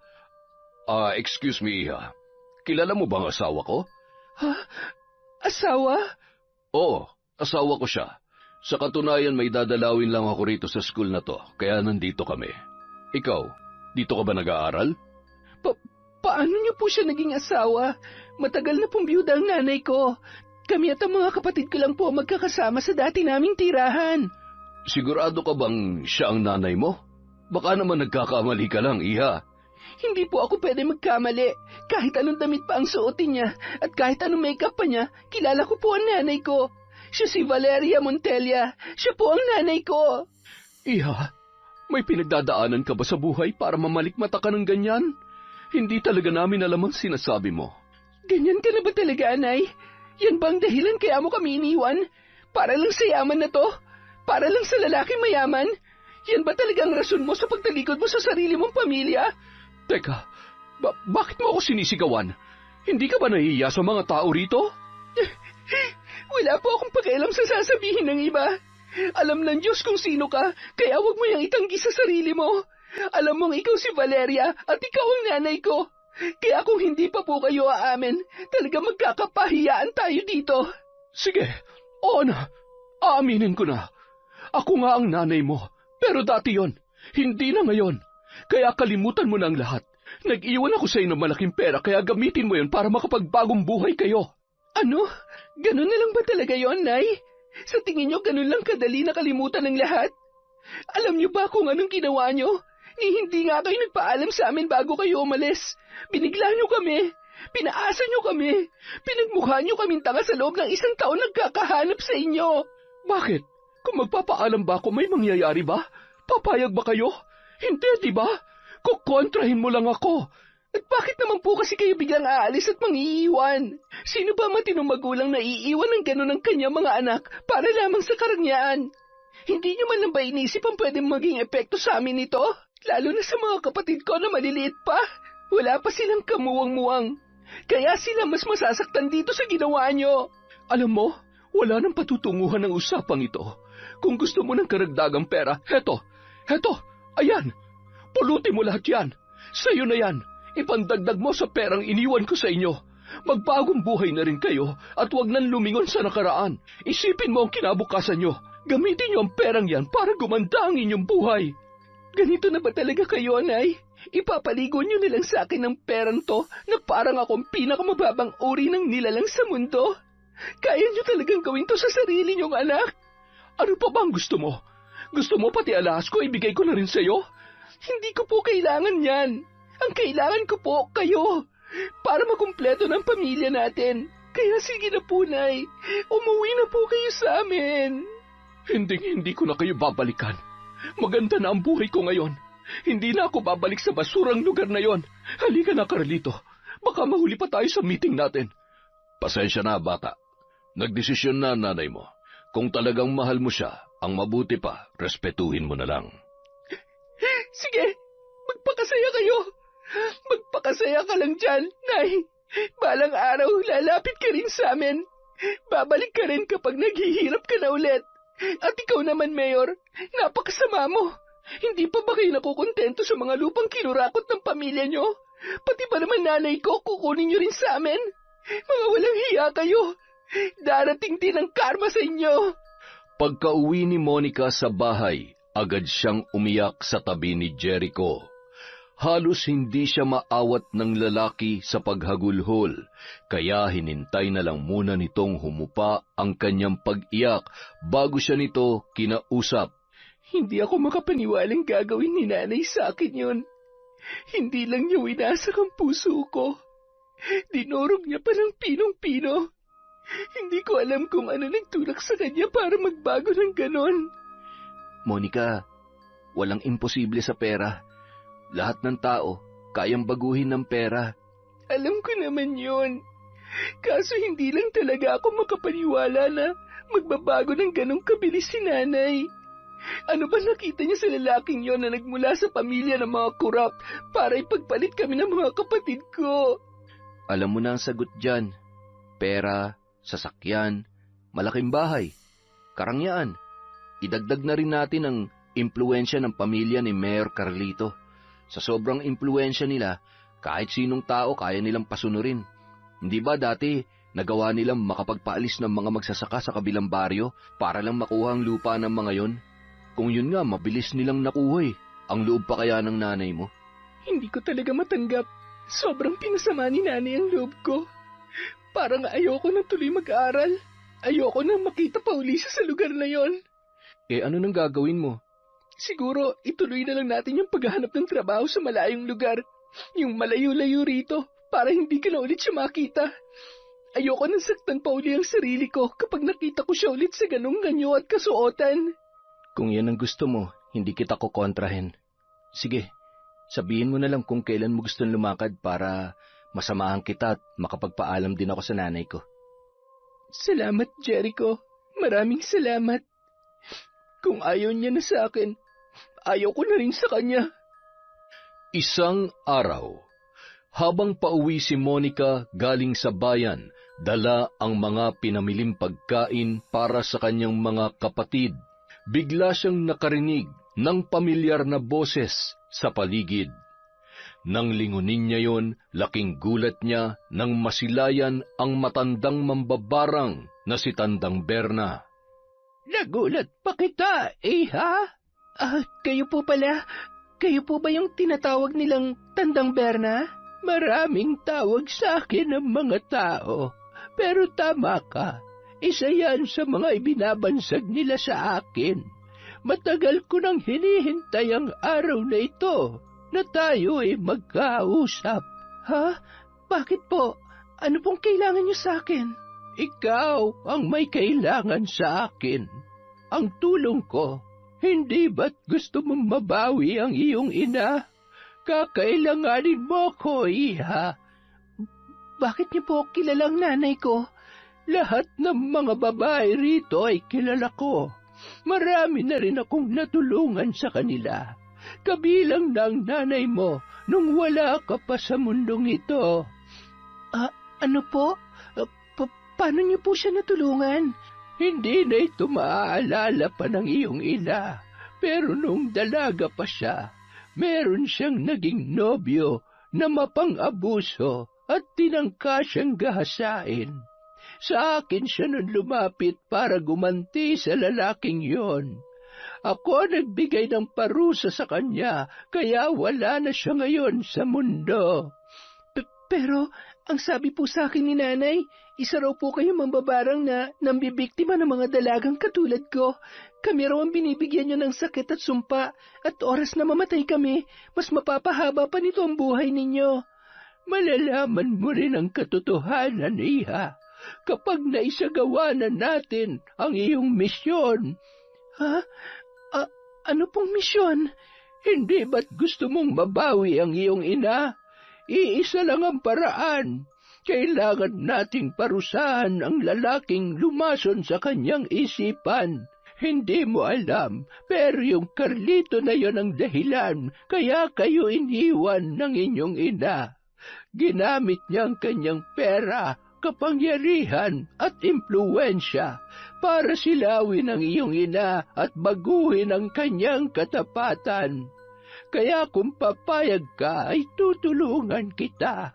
Excuse me, iha. Kilala mo bang asawa ko? Ha? Asawa? Oo, asawa ko siya. Sa katunayan, may dadalawin lang ako rito sa school na to, kaya nandito kami. Ikaw, dito ka ba nag-aaral? Paano niyo po siya naging asawa? Matagal na pong biyuda ang nanay ko. Kami at ang mga kapatid ko lang po magkakasama sa dati naming tirahan. Sigurado ka bang siya ang nanay mo? Baka naman nagkakamali ka lang, iha. Hindi po ako pwede magkamali. Kahit anong damit pa ang suotin niya at kahit anong makeup pa niya, kilala ko po ang nanay ko. Siya si Valeria Montella. Siya po ang nanay ko. Iha, may pinagdadaanan ka ba sa buhay para mamalikmata ka ng ganyan? Hindi talaga namin alam ang sinasabi mo. Ganyan ka na ba talaga, Anay? Yan bang dahilan kaya mo kami iniwan? Para lang sa yaman na to? Para lang sa lalaking mayaman? Yan ba talagang rason mo sa pagtalikod mo sa sarili mong pamilya? Teka, bakit mo ako sinisigawan? Hindi ka ba nahihiya sa mga tao rito? Wala po akong pakialam sa sasabihin ng iba. Alam ng Diyos kung sino ka, kaya huwag mo yang itanggi sa sarili mo. Alam mong ikaw si Valeria at ikaw ang nanay ko. Kaya kung hindi pa po kayo aamin, talaga magkakapahiyaan tayo dito. Sige, oo na. Aaminin ko na. Ako nga ang nanay mo. Pero dati yon, hindi na ngayon. Kaya kalimutan mo na ang lahat. Nag-iwan ako sa iyo ng malaking pera kaya gamitin mo yon para makapagbagong buhay kayo. Ano? Ganun na lang ba talaga yon, Nay? Sa tingin niyo ganun lang kadali na kalimutan ng lahat? Alam niyo ba kung anong ginawa niyo? Hindi nga kayo nagpaalam sa amin bago kayo umalis. Binigla niyo kami. Pinaasa niyo kami. Pinagmukha niyo kaming tanga sa loob ng 1 taon nagkakahanap sa inyo. Bakit? Kung magpapaalam ba ako, may mangyayari ba? Papayag ba kayo? Hindi, di ba? Kukontrahin mo lang ako. At bakit naman po kasi kayo biglang aalis at mangiiwan? Sino ba matinong magulang na iiwan ng gano'n ng kanyang mga anak para lamang sa karangyaan? Hindi niyo man lang ba inisip ang pwedeng maging epekto sa amin ito? Lalo na sa mga kapatid ko na maliliit pa. Wala pa silang kamuwang-muwang. Kaya sila mas masasaktan dito sa ginawa niyo. Alam mo, wala nang patutunguhan ng usapang ito. Kung gusto mo ng karagdagang pera, heto, ayan. Pulutin mo lahat yan. Sa'yo na yan. Ipandagdag mo sa perang iniwan ko sa inyo. Magbagong buhay na rin kayo at huwag nang lumingon sa nakaraan. Isipin mo ang kinabukasan nyo. Gamitin nyo ang perang yan para gumanda ang inyong buhay. Ganito na ba talaga kayo, Nay? Ipapaligo nyo nilang sa akin ng perang to na parang akong pinakamababang uri ng nilalang sa mundo? Kaya nyo talagang gawin to sa sarili nyong anak? Ano pa bang gusto mo? Gusto mo pati alahas ko ibigay ko na rin sa'yo? Hindi ko po kailangan yan. Ang kailangan ko po kayo. Para makumpleto ng pamilya natin. Kaya sige na po, Nay. Umuwi na po kayo sa amin. Hindi ko na kayo babalikan. Maganda na ang buhay ko ngayon. Hindi na ako babalik sa basurang lugar na yon. Halika na, Carlito. Baka mahuli pa tayo sa meeting natin. Pasensya na, bata. Nagdesisyon na nanay mo. Kung talagang mahal mo siya, ang mabuti pa, respetuhin mo na lang. Sige, magpakasaya kayo. Magpakasaya ka lang dyan, Nay. Balang araw, lalapit ka rin sa amin. Babalik ka rin kapag naghihirap ka na ulit. At ikaw naman, Mayor, napakasama mo. Hindi pa ba kayo nakukontento sa mga lupang kinurakot ng pamilya nyo? Pati ba naman nanay ko, kukunin nyo rin sa amin? Mga walang hiya kayo. Darating din ang karma sa inyo. Pagka-uwi ni Monica sa bahay, agad siyang umiyak sa tabi ni Jericho. Halos hindi siya maawat ng lalaki sa paghagulhol, kaya hinintay na lang muna nitong humupa ang kanyang pag-iyak bago siya nito kinausap. Hindi ako makapaniwalang gagawin ni nanay sa akin yun. Hindi lang niya winasak ang puso ko. Dinurog niya pa ng pinong-pino. Hindi ko alam kung ano nagtulak sa kanya para magbago ng ganon. Monica, walang imposible sa pera. Lahat ng tao, kayang baguhin ng pera. Alam ko naman yun. Kaso hindi lang talaga ako makapaniwala na magbabago ng ganong kabilis si nanay. Ano ba nakita niya sa lalaking yon na nagmula sa pamilya ng mga kurap para ipagpalit kami ng mga kapatid ko? Alam mo na ang sagot dyan. Pera, sasakyan, malaking bahay, karangyaan. Idagdag na rin natin ang impluwensya ng pamilya ni Mayor Carlito. Sa sobrang impluwensya nila, kahit sinong tao kaya nilang pasunurin. Hindi ba dati nagawa nilang makapagpaalis ng mga magsasaka sa kabilang baryo para lang makuha ang lupa ng mga yon? Kung yun nga, mabilis nilang nakuha eh. Ang loob pa kaya ng nanay mo? Hindi ko talaga matanggap. Sobrang pinasama ni nanay ang loob ko. Parang ayoko nang tuloy mag-aaral. Ayoko nang makita pa uli siya sa lugar na yon. Eh ano nang gagawin mo? Siguro, ituloy na lang natin yung paghahanap ng trabaho sa malayong lugar. Yung malayo-layo rito, para hindi ka na ulit siya makita. Ayoko nang saktan pa uli ang sarili ko kapag nakita ko siya ulit sa ganong ganyo at kasuotan. Kung yan ang gusto mo, hindi kita kukontrahin. Sige, sabihin mo na lang kung kailan mo gustong lumakad para masamahan kita at makapagpaalam din ako sa nanay ko. Salamat, Jericho. Maraming salamat. Kung ayaw niya na sa akin, ayaw ko na rin sa kanya. Isang araw, habang pauwi si Monica galing sa bayan, dala ang mga pinamiling pagkain para sa kanyang mga kapatid. Bigla siyang nakarinig ng pamilyar na boses sa paligid. Nang lingunin niya yon, laking gulat niya nang masilayan ang matandang mambabarang na si Tandang Berna. Nagulat pa kita, iha? Kayo po pala. Kayo po ba yung tinatawag nilang Tandang Berna? Maraming tawag sa akin ng mga tao, pero tama ka. Isa yan sa mga ibinabansag nila sa akin. Matagal ko nang hinihintay ang araw na ito na tayo ay magkausap. Ha? Bakit po? Ano pong kailangan niyo sa akin? Ikaw ang may kailangan sa akin. Ang tulong ko, hindi ba't gusto mong mabawi ang iyong ina? Kakailanganin mo ko, iha. Bakit niyo po kilalang nanay ko? Lahat ng mga babae rito ay kilala ko. Marami na rin akong natulungan sa kanila. Kabilang na ang nanay mo nung wala ka pa sa mundong ito. Ano po? Paano niyo po siya natulungan? Hindi na ito maaalala pa ng iyong ina. Pero nung dalaga pa siya, meron siyang naging nobyo na mapang-abuso at tinangka siyang gahasain. Sa akin siya nun lumapit para gumanti sa lalaking yon. Ako nagbigay ng parusa sa kanya, kaya wala na siya ngayon sa mundo. Pero, ang sabi po sa akin ni nanay, isa raw po kayo mambabarang na nambibiktima ng mga dalagang katulad ko. Kami raw ang binibigyan niyo ng sakit at sumpa, at oras na mamatay kami, mas mapapahaba pa nito ang buhay ninyo. Malalaman mo rin ang katotohanan, iha, kapag naisagawa na natin ang iyong misyon. Ha? Ano pong misyon? Hindi ba't gusto mong mabawi ang iyong ina? Iisa lang ang paraan. Kailangan nating parusahan ang lalaking lumason sa kanyang isipan. Hindi mo alam, pero yung Carlito na yon ang dahilan, kaya kayo iniwan ng inyong ina. Ginamit niya ang kanyang pera, kapangyarihan at impluwensya para silawin ang iyong ina at baguhin ang kanyang katapatan. Kaya kung papayag ka ay tutulungan kita.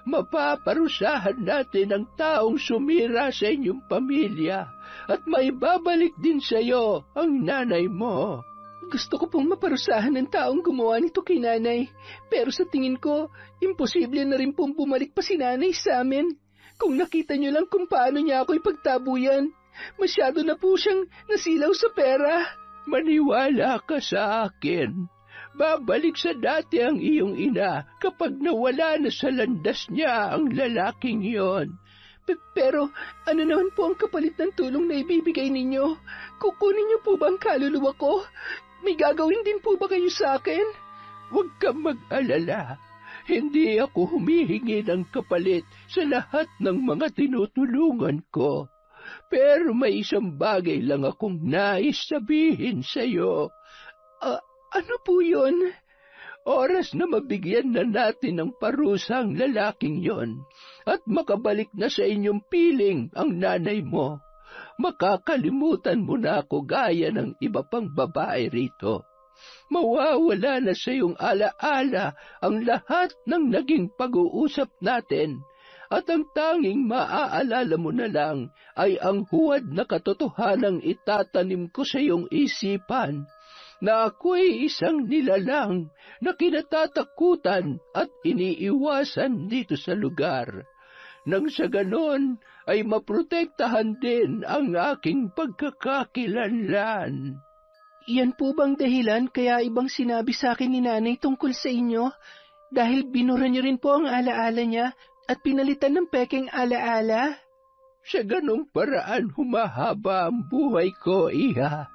Mapaparusahan natin ang taong sumira sa inyong pamilya at maibabalik din sa iyo ang nanay mo. Gusto ko pong maparusahan ng taong gumawa nito kay nanay, pero sa tingin ko, imposible na rin pong bumalik pa si nanay sa amin. Kung nakita niyo lang kung paano niya ako ipagtabuyan, masyado na po siyang nasilaw sa pera. Maniwala ka sa akin. Babalik sa dati ang iyong ina kapag nawala na sa landas niya ang lalaking yon. Pero ano naman po ang kapalit ng tulong na ibibigay ninyo? Kukunin niyo po ba ang kaluluwa ko? May gagawin din po ba kayo sa akin? Huwag kang mag-alala. Hindi ako humihingi ng kapalit sa lahat ng mga tinutulungan ko. Pero may isang bagay lang akong nais sabihin sa iyo. Ano po yun? Oras na mabigyan na natin ng parusa ang lalaking yon at makabalik na sa inyong piling ang nanay mo. Makakalimutan mo na ako gaya ng iba pang babae rito. Mawawala na sa iyong alaala ang lahat ng naging pag-uusap natin at ang tanging maaalala mo na lang ay ang huwad na katotohanang itatanim ko sa iyong isipan na ako'y isang nilalang na kinatatakutan at iniiwasan dito sa lugar. Nang sa ganon ay maprotektahan din ang aking pagkakakilanlan. Yan po bang dahilan kaya ibang sinabi sa akin ni nanay tungkol sa inyo? Dahil binura niyo rin po ang alaala niya at pinalitan ng pekeng alaala? Sa ganong paraan humahaba ang buhay ko, iha.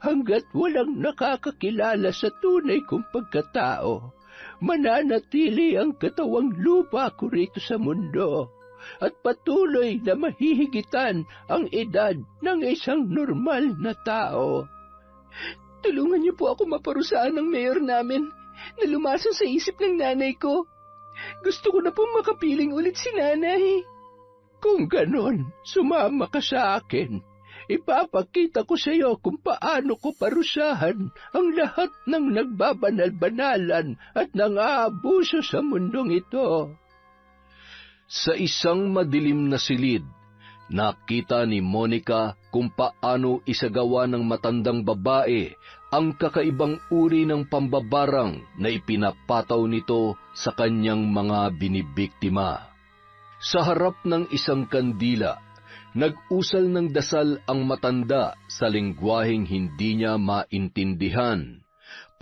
Hanggat walang nakakakilala sa tunay kong pagkatao, mananatili ang katawang lupa ko rito sa mundo at patuloy na mahihigitan ang edad ng isang normal na tao. Tulungan niyo po ako maparusahan ng mayor namin na lumason sa isip ng nanay ko. Gusto ko na pong makapiling ulit si nanay. Kung ganon, sumama ka sa akin. Ipapakita ko sa iyo kung paano ko parusahan ang lahat ng nagbabanal-banalan at nang-aabuso sa mundong ito. Sa isang madilim na silid, nakita ni Monica kung paano isagawa ng matandang babae ang kakaibang uri ng pambabarang na ipinapataw nito sa kanyang mga binibiktima. Sa harap ng isang kandila, nag-usal ng dasal ang matanda sa lengguwaheng hindi niya maintindihan.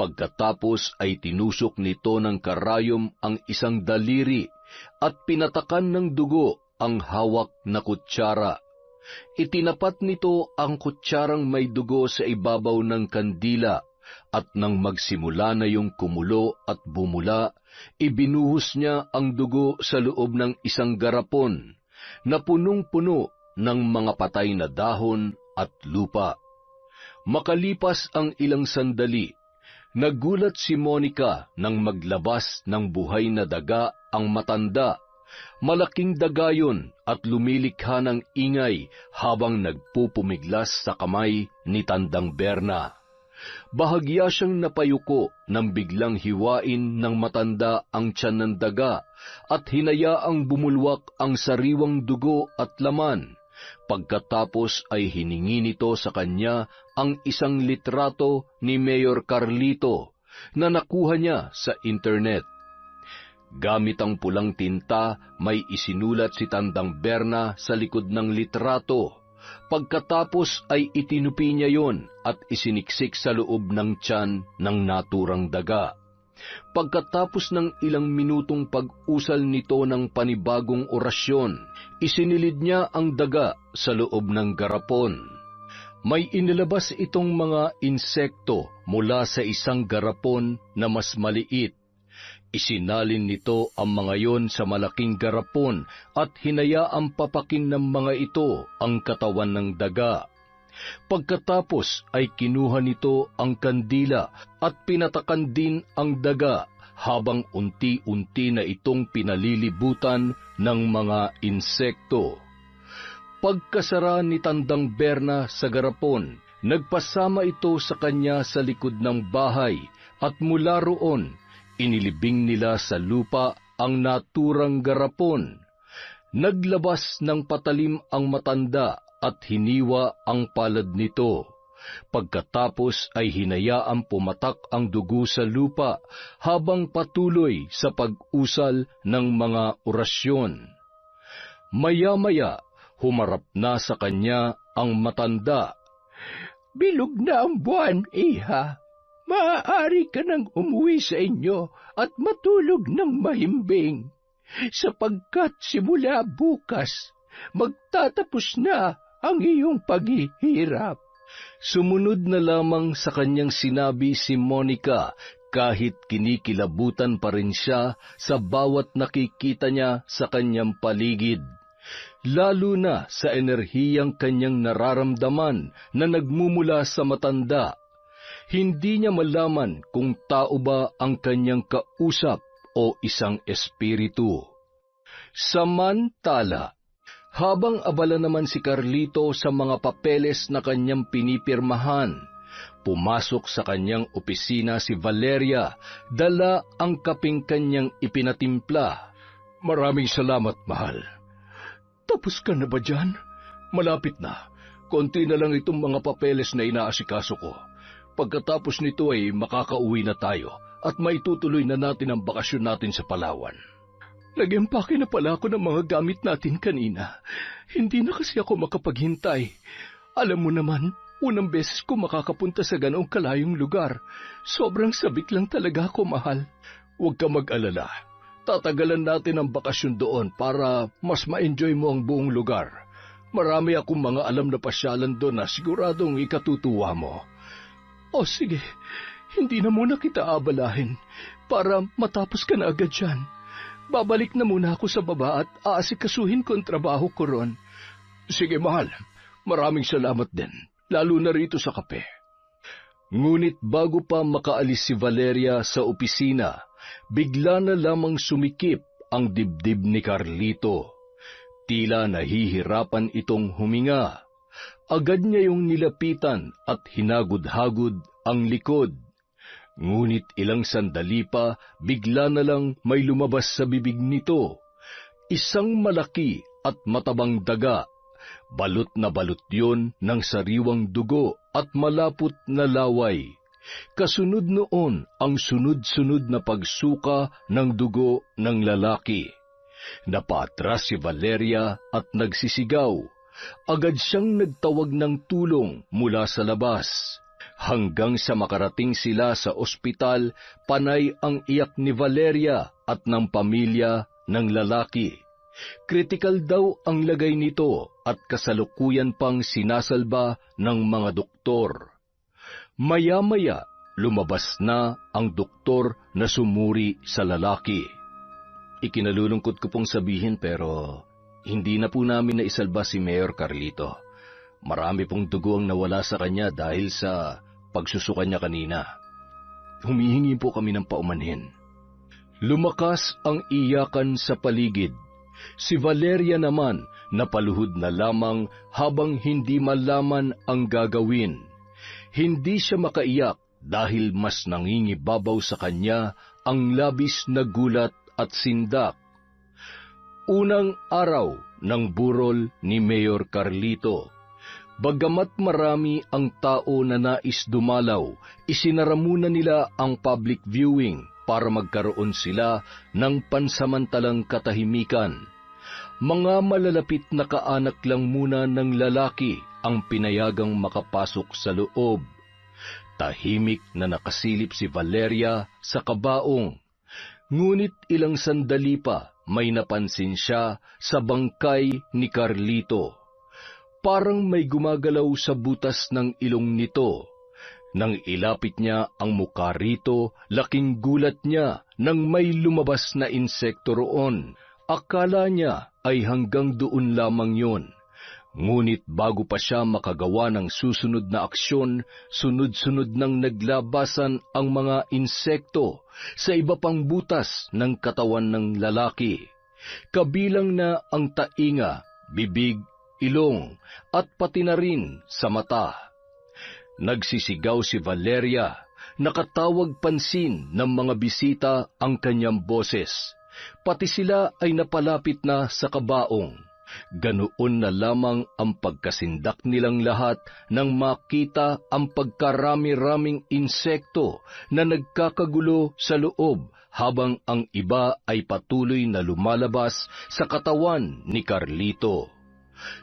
Pagkatapos ay tinusok nito ng karayom ang isang daliri at pinatakan ng dugo ang hawak na kutsara. Itinapat nito ang kutsarang may dugo sa ibabaw ng kandila at nang magsimula na yung kumulo at bumula, ibinuhos niya ang dugo sa loob ng isang garapon na punong-puno ng mga patay na dahon at lupa. Makalipas ang ilang sandali, nagulat si Monica nang maglabas ng buhay na daga ang matanda. Malaking daga yun at lumilikha ng ingay habang nagpupumiglas sa kamay ni Tandang Berna. Bahagya siyang napayuko nang biglang hiwain ng matanda ang tiyan ng daga at hinayaang bumulwak ang sariwang dugo at laman. Pagkatapos ay hiningi nito sa kanya ang isang litrato ni Mayor Carlito na nakuha niya sa internet. Gamit ang pulang tinta, may isinulat si Tandang Berna sa likod ng litrato. Pagkatapos ay itinupi niya yon at isiniksik sa loob ng tiyan ng naturang daga. Pagkatapos ng ilang minutong pag-usal nito ng panibagong orasyon, isinilid niya ang daga sa loob ng garapon. May inilabas itong mga insekto mula sa isang garapon na mas maliit. Isinalin nito ang mga yon sa malaking garapon at hinayaang papakin ng mga ito ang katawan ng daga. Pagkatapos ay kinuha nito ang kandila at pinatakan din ang daga habang unti-unti na itong pinalilibutan ng mga insekto. Pagkasara ni Tandang Berna sa garapon, nagpasama ito sa kanya sa likod ng bahay at mula roon, inilibing nila sa lupa ang naturang garapon. Naglabas ng patalim ang matanda at hiniwa ang palad nito. Pagkatapos ay hinayaan pumatak ang dugo sa lupa habang patuloy sa pag-usal ng mga orasyon. Maya-maya, humarap na sa kanya ang matanda. Bilog na ang buwan, iha. Maaari ka nang umuwi sa inyo at matulog ng mahimbing, sapagkat simula bukas, magtatapos na ang iyong paghihirap. Sumunod na lamang sa kanyang sinabi si Monica kahit kinikilabutan pa rin siya sa bawat nakikita niya sa kanyang paligid. Lalo na sa enerhiyang kanyang nararamdaman na nagmumula sa matanda. Hindi niya malaman kung tao ba ang kanyang kausap o isang espiritu. Samantala, habang abala naman si Carlito sa mga papeles na kanyang pinipirmahan, pumasok sa kanyang opisina si Valeria, dala ang kapeng kanyang ipinatimpla. Maraming salamat, mahal. Tapos ka na ba dyan? Malapit na. Konti na lang itong mga papeles na inaasikaso ko. Pagkatapos nito ay makakauwi na tayo at maitutuloy na natin ang bakasyon natin sa Palawan. Nag-empake na pala ako ng mga gamit natin kanina. Hindi na kasi ako makapaghintay. Alam mo naman, unang beses ko makakapunta sa ganoong kalayong lugar. Sobrang sabik lang talaga ako, mahal. Huwag ka mag-alala. Tatagalan natin ang bakasyon doon para mas ma-enjoy mo ang buong lugar. Marami akong mga alam na pasyalan doon na siguradong ikatutuwa mo. O sige, hindi na muna kita abalahin para matapos ka na agad dyan. Babalik na muna ako sa baba at aasikasuhin ko ang trabaho ko ron. Sige, mahal. Maraming salamat din, lalo na rito sa kape. Ngunit bago pa makaalis si Valeria sa opisina, bigla na lamang sumikip ang dibdib ni Carlito. Tila nahihirapan itong huminga. Agad niya yung nilapitan at hinagod-hagod ang likod. Ngunit ilang sandali pa, bigla na lang may lumabas sa bibig nito. Isang malaki at matabang daga. Balot na balot yun ng sariwang dugo at malapot na laway. Kasunod noon ang sunod-sunod na pagsuka ng dugo ng lalaki. Napatras si Valeria at nagsisigaw. Agad siyang nagtawag ng tulong mula sa labas. Hanggang sa makarating sila sa ospital, panay ang iyak ni Valeria at ng pamilya ng lalaki. Kritikal daw ang lagay nito at kasalukuyan pang sinasalba ng mga doktor. Maya-maya, lumabas na ang doktor na sumuri sa lalaki. Ikinalulungkot ko pong sabihin pero hindi na po namin naisalba si Mayor Carlito. Marami pong dugo ang nawala sa kanya dahil sa pagsusuka niya kanina. Humihingi po kami ng paumanhin. Lumakas ang iyakan sa paligid. Si Valeria naman napaluhod na lamang habang hindi malaman ang gagawin. Hindi siya makaiyak dahil mas nangingibabaw sa kanya ang labis na gulat at sindak. Unang araw ng burol ni Mayor Carlito. Bagamat marami ang tao na nais dumalaw, isinara muna nila ang public viewing para magkaroon sila ng pansamantalang katahimikan. Mga malalapit na kaanak lang muna ng lalaki ang pinayagang makapasok sa loob. Tahimik na nakasilip si Valeria sa kabaong. Ngunit ilang sandali pa may napansin siya sa bangkay ni Carlito. Parang may gumagalaw sa butas ng ilong nito. Nang ilapit niya ang mukha rito, laking gulat niya nang may lumabas na insekto roon. Akala niya ay hanggang doon lamang yun. Ngunit bago pa siya makagawa ng susunod na aksyon, sunod-sunod nang naglabasan ang mga insekto sa iba pang butas ng katawan ng lalaki, kabilang na ang tainga, bibig, ilong, at pati na rin sa mata. Nagsisigaw si Valeria, nakatawag pansin ng mga bisita ang kanyang boses, pati sila ay napalapit na sa kabaong. Ganoon na lamang ang pagkasindak nilang lahat nang makita ang pagkarami-raming insekto na nagkakagulo sa loob habang ang iba ay patuloy na lumalabas sa katawan ni Carlito.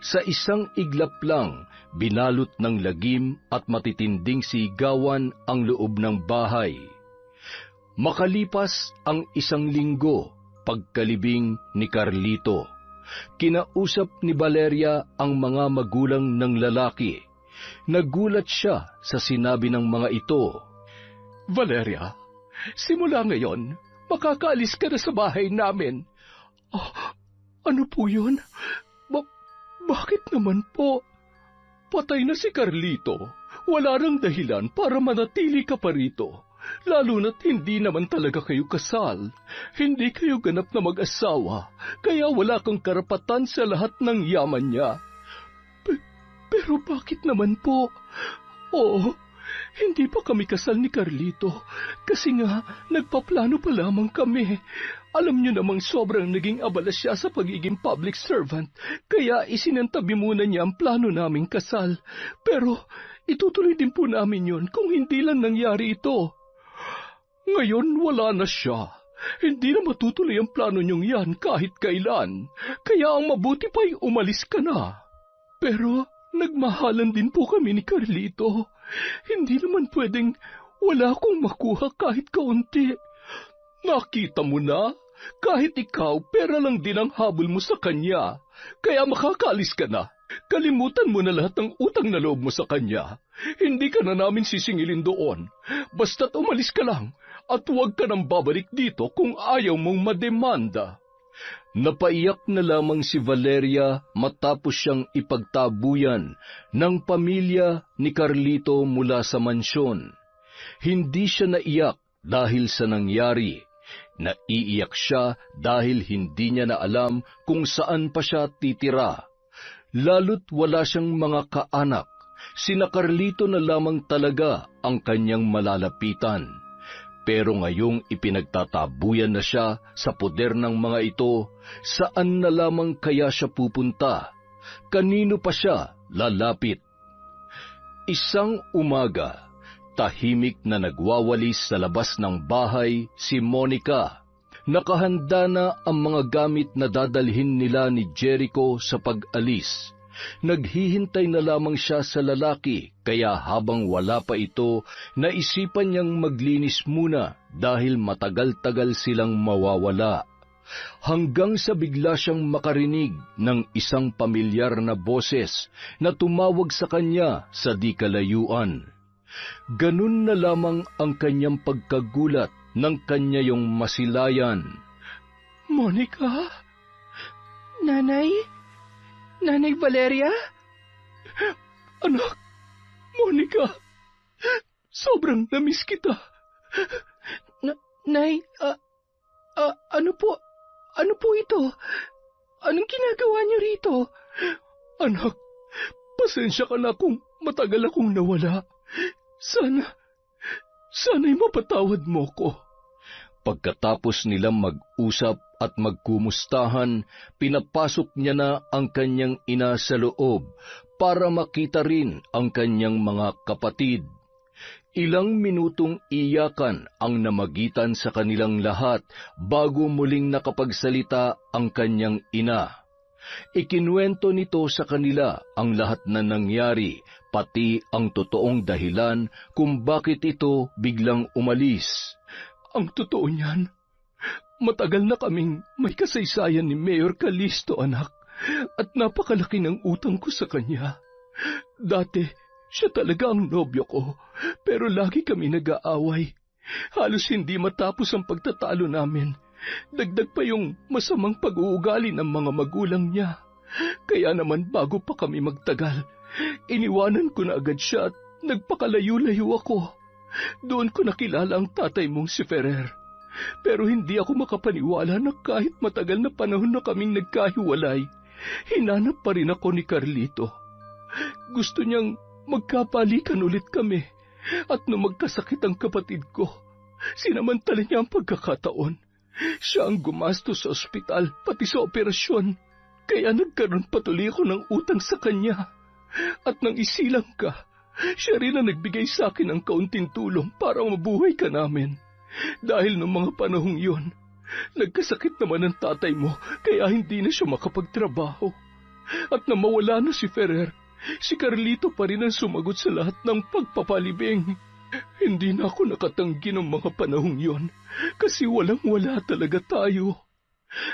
Sa isang iglap lang, binalot ng lagim at matitinding sigawan ang loob ng bahay. Makalipas ang 1 linggo, pagkalibing ni Carlito, kinausap ni Valeria ang mga magulang ng lalaki. Nagulat siya sa sinabi ng mga ito. Valeria, simula ngayon, makakaalis ka na sa bahay namin. Ano po yun? Bakit naman po? Patay na si Carlito. Wala nang dahilan para manatili ka pa rito. Lalo na't hindi naman talaga kayo kasal. Hindi kayo ganap na mag-asawa, kaya wala kang karapatan sa lahat ng yaman niya. Pero bakit naman po? Oo, hindi pa kami kasal ni Carlito, kasi nga nagpaplano pa lamang kami. Alam niyo namang sobrang naging abala siya sa pagiging public servant, kaya isinantabi muna niya ang plano naming kasal. Pero itutuloy din po namin yun kung hindi lang nangyari ito. Ngayon wala na siya. Hindi na matutuloy ang plano niyong yan kahit kailan. Kaya ang mabuti pa'y umalis ka na. Pero nagmahalan din po kami ni Carlito. Hindi naman pwedeng wala akong makuha kahit kaunti. Nakita mo na, kahit ikaw, pera lang din ang habol mo sa kanya. Kaya makakaalis ka na. Kalimutan mo na lahat ng utang na loob mo sa kanya. Hindi ka na namin sisingilin doon. Basta't umalis ka lang. At huwag ka nang babalik dito kung ayaw mong mademanda. Napaiyak na lamang si Valeria matapos siyang ipagtabuyan ng pamilya ni Carlito mula sa mansyon. Hindi siya naiyak dahil sa nangyari. Naiiyak siya dahil hindi niya na alam kung saan pa siya titira. Lalo't wala siyang mga kaanak. Sina Carlito na lamang talaga ang kanyang malalapitan. Pero ngayong ipinagtatabuyan na siya sa poder ng mga ito, saan na lamang kaya siya pupunta? Kanino pa siya lalapit? Isang umaga, tahimik na nagwawalis sa labas ng bahay si Monica. Nakahanda na ang mga gamit na dadalhin nila ni Jericho sa pag-alis. Naghihintay na lamang siya sa lalaki, kaya habang wala pa ito, naisipan niyang maglinis muna dahil matagal-tagal silang mawawala. Hanggang sa bigla siyang makarinig ng isang pamilyar na boses na tumawag sa kanya sa di kalayuan. Ganun na lamang ang kanyang pagkagulat nang kanya yung masilayan. Monica? Nanay? Nanay Valeria? Anak, Monica, sobrang namiss kita. Nay, ano po ito? Anong ginagawa niyo rito? Anak, pasensya ka na kung matagal akong nawala. Sana'y mapatawad mo ko. Pagkatapos nilang mag-usap at magkumustahan, pinapasok niya na ang kanyang ina sa loob para makita rin ang kanyang mga kapatid. Ilang minutong iyakan ang namagitan sa kanilang lahat bago muling nakapagsalita ang kanyang ina. Ikinuwento nito sa kanila ang lahat na nangyari, pati ang totoong dahilan kung bakit ito biglang umalis. Ang totoo niyan, matagal na kaming may kasaysayan ni Mayor Calisto, anak, at napakalaki ng utang ko sa kanya. Dati, siya talaga ang nobyo ko, pero lagi kami nag-aaway. Halos hindi matapos ang pagtatalo namin. Dagdag pa yung masamang pag-uugali ng mga magulang niya. Kaya naman bago pa kami magtagal, iniwanan ko na agad siya at nagpakalayo-layo ako. Doon ko nakilala ang tatay mong si Ferrer. Pero hindi ako makapaniwala na kahit matagal na panahon na kaming nagkahiwalay, hinanap pa rin ako ni Carlito. Gusto niyang magkapalikan ulit kami at nung magkasakit ang kapatid ko, sinamantala niya ang pagkakataon. Siya ang gumastos sa ospital pati sa operasyon. Kaya nagkaroon patuloy ako ng utang sa kanya. At nang isilang ka, siya rin ang nagbigay sa akin ng kaunting tulong para mabuhay ka namin. Dahil noong mga panahong yun, nagkasakit naman ang tatay mo kaya hindi na siya makapagtrabaho. At nang mawala na si Ferrer, si Carlito pa rin ang sumagot sa lahat ng pagpapalibing. Hindi na ako nakatanggi ng mga panahong yon kasi walang-wala talaga tayo.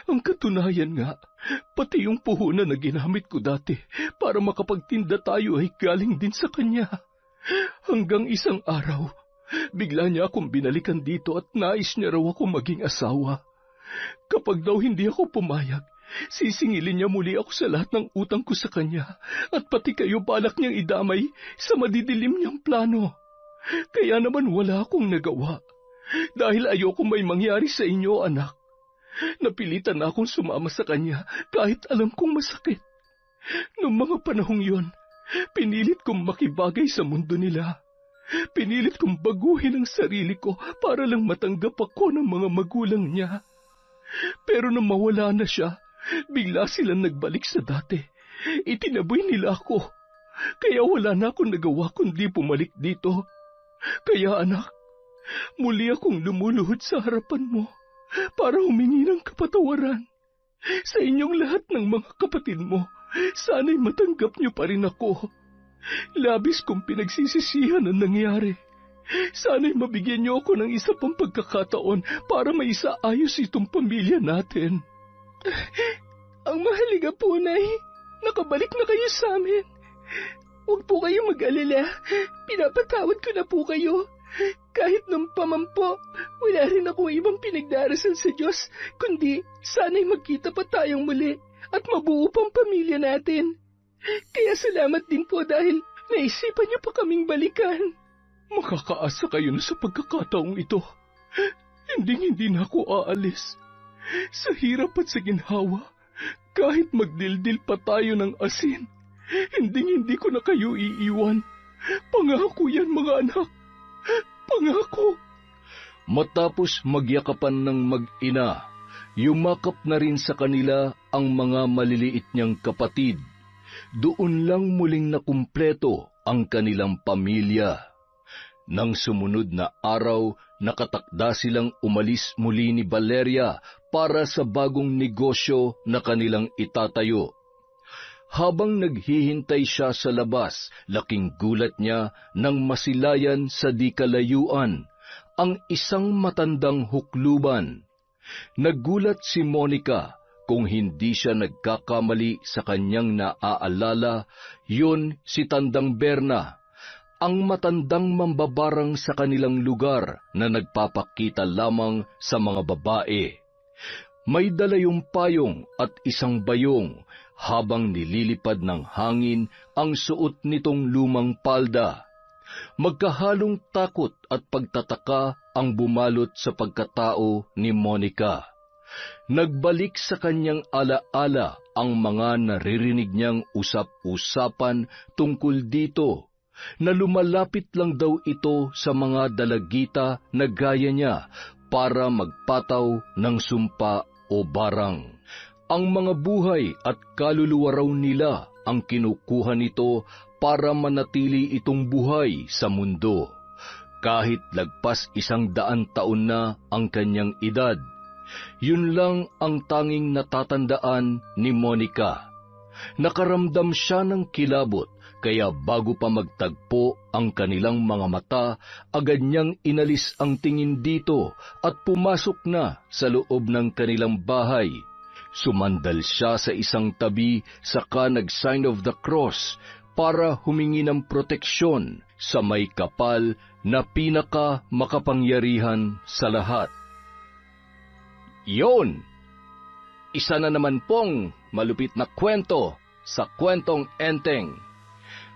Ang katunayan nga, pati yung puhunan na ginamit ko dati para makapagtinda tayo ay galing din sa kanya. Hanggang isang araw, bigla niya akong binalikan dito at nais niya raw ako maging asawa. Kapag daw hindi ako pumayag, sisingilin niya muli ako sa lahat ng utang ko sa kanya at pati kayo balak niyang idamay sa madidilim niyang plano. Kaya naman wala akong nagawa dahil ayoko may mangyari sa inyo, anak. Napilitan na akong sumama sa kanya kahit alam kong masakit. Noong mga panahong yon, pinilit kong makibagay sa mundo nila. Pinilit kong baguhin ang sarili ko para lang matanggap ako ng mga magulang niya. Pero nang mawala na siya, bigla silang nagbalik sa dati. Itinaboy nila ako. Kaya wala na akong nagawa kundi pumalik dito. Kaya anak, muli akong lumuluhod sa harapan mo para humingi ng kapatawaran. Sa inyong lahat ng mga kapatid mo, sana'y matanggap niyo pa rin ako. Labis kong pinagsisisihan ang nangyari. Sana'y mabigyan niyo ako ng isa pang pagkakataon para maisaayos itong pamilya natin. Ang mahalaga po, Nay, nakabalik na kayo sa amin. Huwag po kayong mag-alala. Pinapatawad ko na po kayo. Kahit nung pamampo, wala rin ako ibang pinagdarasal sa Diyos, kundi sana'y magkita pa tayong muli at mabuo pang pamilya natin. Kaya salamat din po dahil naisipan niyo pa kaming balikan. Makakaasa kayo na sa pagkakataong ito. Hindi na ako aalis. Sa hirap at sa ginhawa, kahit magdildil pa tayo ng asin, hindi ko na kayo iiwan. Pangako yan, mga anak. Pangako. Matapos magyakapan ng mag-ina, yumakap na rin sa kanila ang mga maliliit niyang kapatid. Doon lang muling nakumpleto ang kanilang pamilya. Nang sumunod na araw, nakatakda silang umalis muli ni Valeria para sa bagong negosyo na kanilang itatayo. Habang naghihintay siya sa labas, laking gulat niya nang masilayan sa di kalayuan ang isang matandang hukluban. Nagulat si Monica kung hindi siya nagkakamali sa kanyang naaalala, yun si Tandang Berna, ang matandang mambabarang sa kanilang lugar na nagpapakita lamang sa mga babae. May dala yung payong at isang bayong habang nililipad ng hangin ang suot nitong lumang palda. Magkahalong takot at pagtataka ang bumalot sa pagkatao ni Monica. Nagbalik sa kanyang alaala ang mga naririnig niyang usap-usapan tungkol dito, na lumalapit lang daw ito sa mga dalagita na gaya niya para magpataw ng sumpa o barang. Ang mga buhay at kaluluwa raw nila ang kinukuha nito para manatili itong buhay sa mundo. Kahit lagpas 100 taon na ang kanyang edad, yun lang ang tanging natatandaan ni Monica. Nakaramdam siya ng kilabot, kaya bago pa magtagpo ang kanilang mga mata, agad niyang inalis ang tingin dito at pumasok na sa loob ng kanilang bahay. Sumandal siya sa isang tabi saka nag-sign of the cross para humingi ng proteksyon sa may kapal na pinaka makapangyarihan sa lahat. Yon! Isa na naman pong malupit na kwento sa Kwentong Enteng.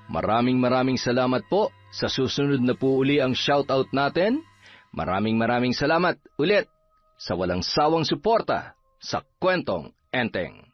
Maraming salamat po. Sa susunod na po uli ang shoutout natin. Maraming salamat ulit sa walang sawang suporta sa Kwentong Enteng.